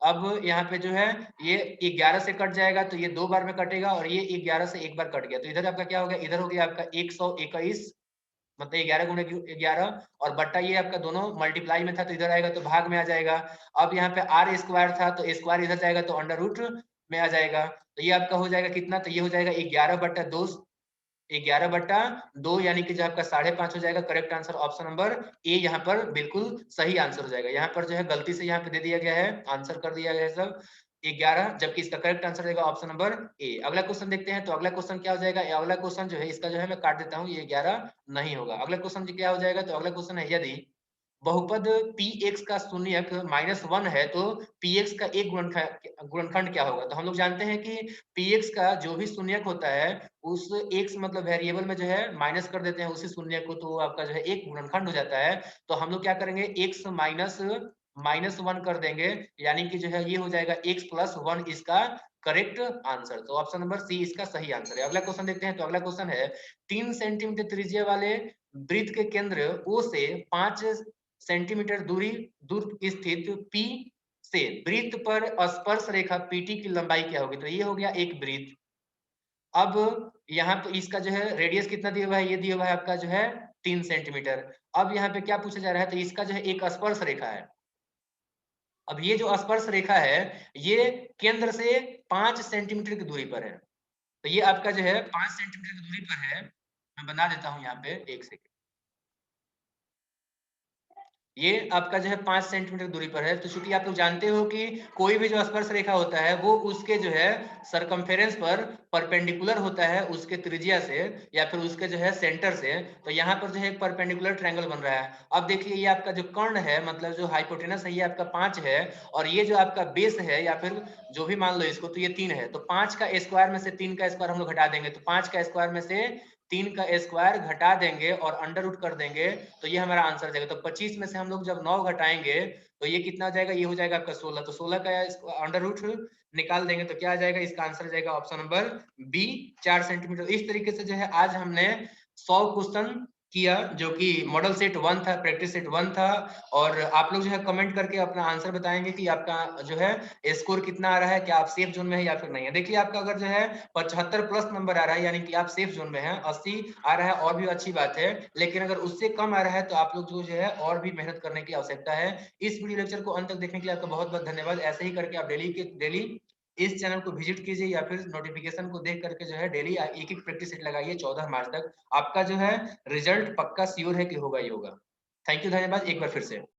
Speaker 1: अब यहाँ पे जो है ये 11 से कट जाएगा तो ये 2 बार में कटेगा, और ये 11 से एक बार कट गया, तो इधर आपका क्या हो गया, इधर हो गया आपका 121, मतलब 11 गुणे 11, और बट्टा ये आपका दोनों मल्टीप्लाई में था तो इधर आएगा तो भाग में आ जाएगा। अब यहाँ पे आर स्क्वायर था तो स्क्वायर इधर जाएगा तो अंडर रूट में आ जाएगा। तो ये आपका हो जाएगा कितना, तो ये हो जाएगा 11/2, 11/2, यानी कि जो आपका 5.5 हो जाएगा। करेक्ट आंसर ऑप्शन नंबर ए यहाँ पर बिल्कुल सही आंसर हो जाएगा। यहाँ पर जो है गलती से यहाँ पे दे दिया गया है, आंसर कर दिया गया है सब 11, जबकि इसका करेक्ट आंसर रहेगा ऑप्शन नंबर ए। अगला क्वेश्चन देखते हैं, तो अगला क्वेश्चन क्या हो जाएगा, अगला क्वेश्चन जो है इसका जो है मैं काट देता हूँ, ये 11 नहीं होगा। अगला क्वेश्चन क्या हो जाएगा, तो अगला क्वेश्चन है, यदि बहुपद px का शून्यक -1 है तो px का एक गुणनखंड क्या होगा। तो हम लोग जानते हैं कि px का जो भी शून्यक होता है उस x मतलब वेरिएबल में जो है माइनस कर देते हैं उसी शून्यक को, तो आपका जो है एक गुणनखंड हो जाता है। तो हम लोग क्या करेंगे, x -1 कर देंगे, यानी कि जो है ये हो जाएगा x + 1 इसका करेक्ट आंसर। तो ऑप्शन नंबर सी इसका सही आंसर है। अगला क्वेश्चन देखते हैं, तो अगला क्वेश्चन है 3 सेंटीमीटर त्रिज्या वाले वृत्त के केंद्र O से 5 सेंटीमीटर दूर स्थित P से वृत्त पर स्पर्श रेखा PT की लंबाई क्या होगी। तो ये हो गया एक वृत्त। अब यहाँ पे इसका जो है रेडियस कितना दिया हुआ है, ये दिया हुआ है आपका जो है 3 सेंटीमीटर। अब यहाँ पे क्या पूछा जा रहा है, तो इसका जो है एक स्पर्श रेखा है। अब ये जो स्पर्श रेखा है ये केंद्र से 5 सेंटीमीटर की दूरी पर है। तो ये आपका जो है 5 सेंटीमीटर की दूरी पर है। मैं बना देता हूँ यहाँ पे, एक सेकंड। ये आपका जो है 5 सेंटीमीटर दूरी पर है। तो चूंकि आप लोग जानते हो कि कोई भी जो स्पर्श रेखा होता है वो उसके जो है सरकमफेरेंस पर परपेंडिकुलर होता है उसके त्रिज्या से या फिर उसके जो है सेंटर से। तो यहाँ पर जो है एक परपेंडिकुलर ट्रायंगल बन रहा है। अब देखिए ये आपका जो कर्ण है, मतलब जो हाइपोटेनस है, ये आपका 5 है, और ये जो आपका बेस है या फिर जो भी मान लो इसको, तो ये 3 है। तो 5 का स्क्वायर में से 3 का स्क्वायर हम लोग हटा देंगे, तो 5 का स्क्वायर में से 3 का स्क्वायर घटा देंगे और अंडर रूट कर देंगे, तो ये हमारा आंसर आ जाएगा। तो 25 में से हम लोग जब 9 घटाएंगे तो ये कितना हो जाएगा, ये हो जाएगा आपका 16। तो 16 का अंडर रूट निकाल देंगे तो क्या आ जाएगा, इसका आंसर आ जाएगा ऑप्शन नंबर बी, 4 सेंटीमीटर। इस तरीके से जो है आज हमने 100 क्वेश्चन किया, जो कि मॉडल सेट 1 था, प्रैक्टिस सेट 1 था। और आप लोग जो है कमेंट करके अपना आंसर बताएंगे कि आपका जो है स्कोर कितना आ रहा है, क्या आप सेफ जोन में है या फिर नहीं है। देखिए आपका अगर जो है 75 प्लस नंबर आ रहा है, यानी कि आप सेफ जोन में हैं, 80 आ रहा है और भी अच्छी बात है, लेकिन अगर उससे कम आ रहा है तो आप लोग जो है और भी मेहनत करने की आवश्यकता है। इस वीडियो लेक्चर को अंत तक देखने के लिए आपका बहुत बहुत धन्यवाद। ऐसे ही करके आप डेली इस चैनल को विजिट कीजिए या फिर नोटिफिकेशन को देख करके जो है डेली एक एक प्रैक्टिस सेट लगाइए 14 मार्च तक। आपका जो है रिजल्ट पक्का श्योर है कि होगा ही होगा। थैंक यू, धन्यवाद एक बार फिर से।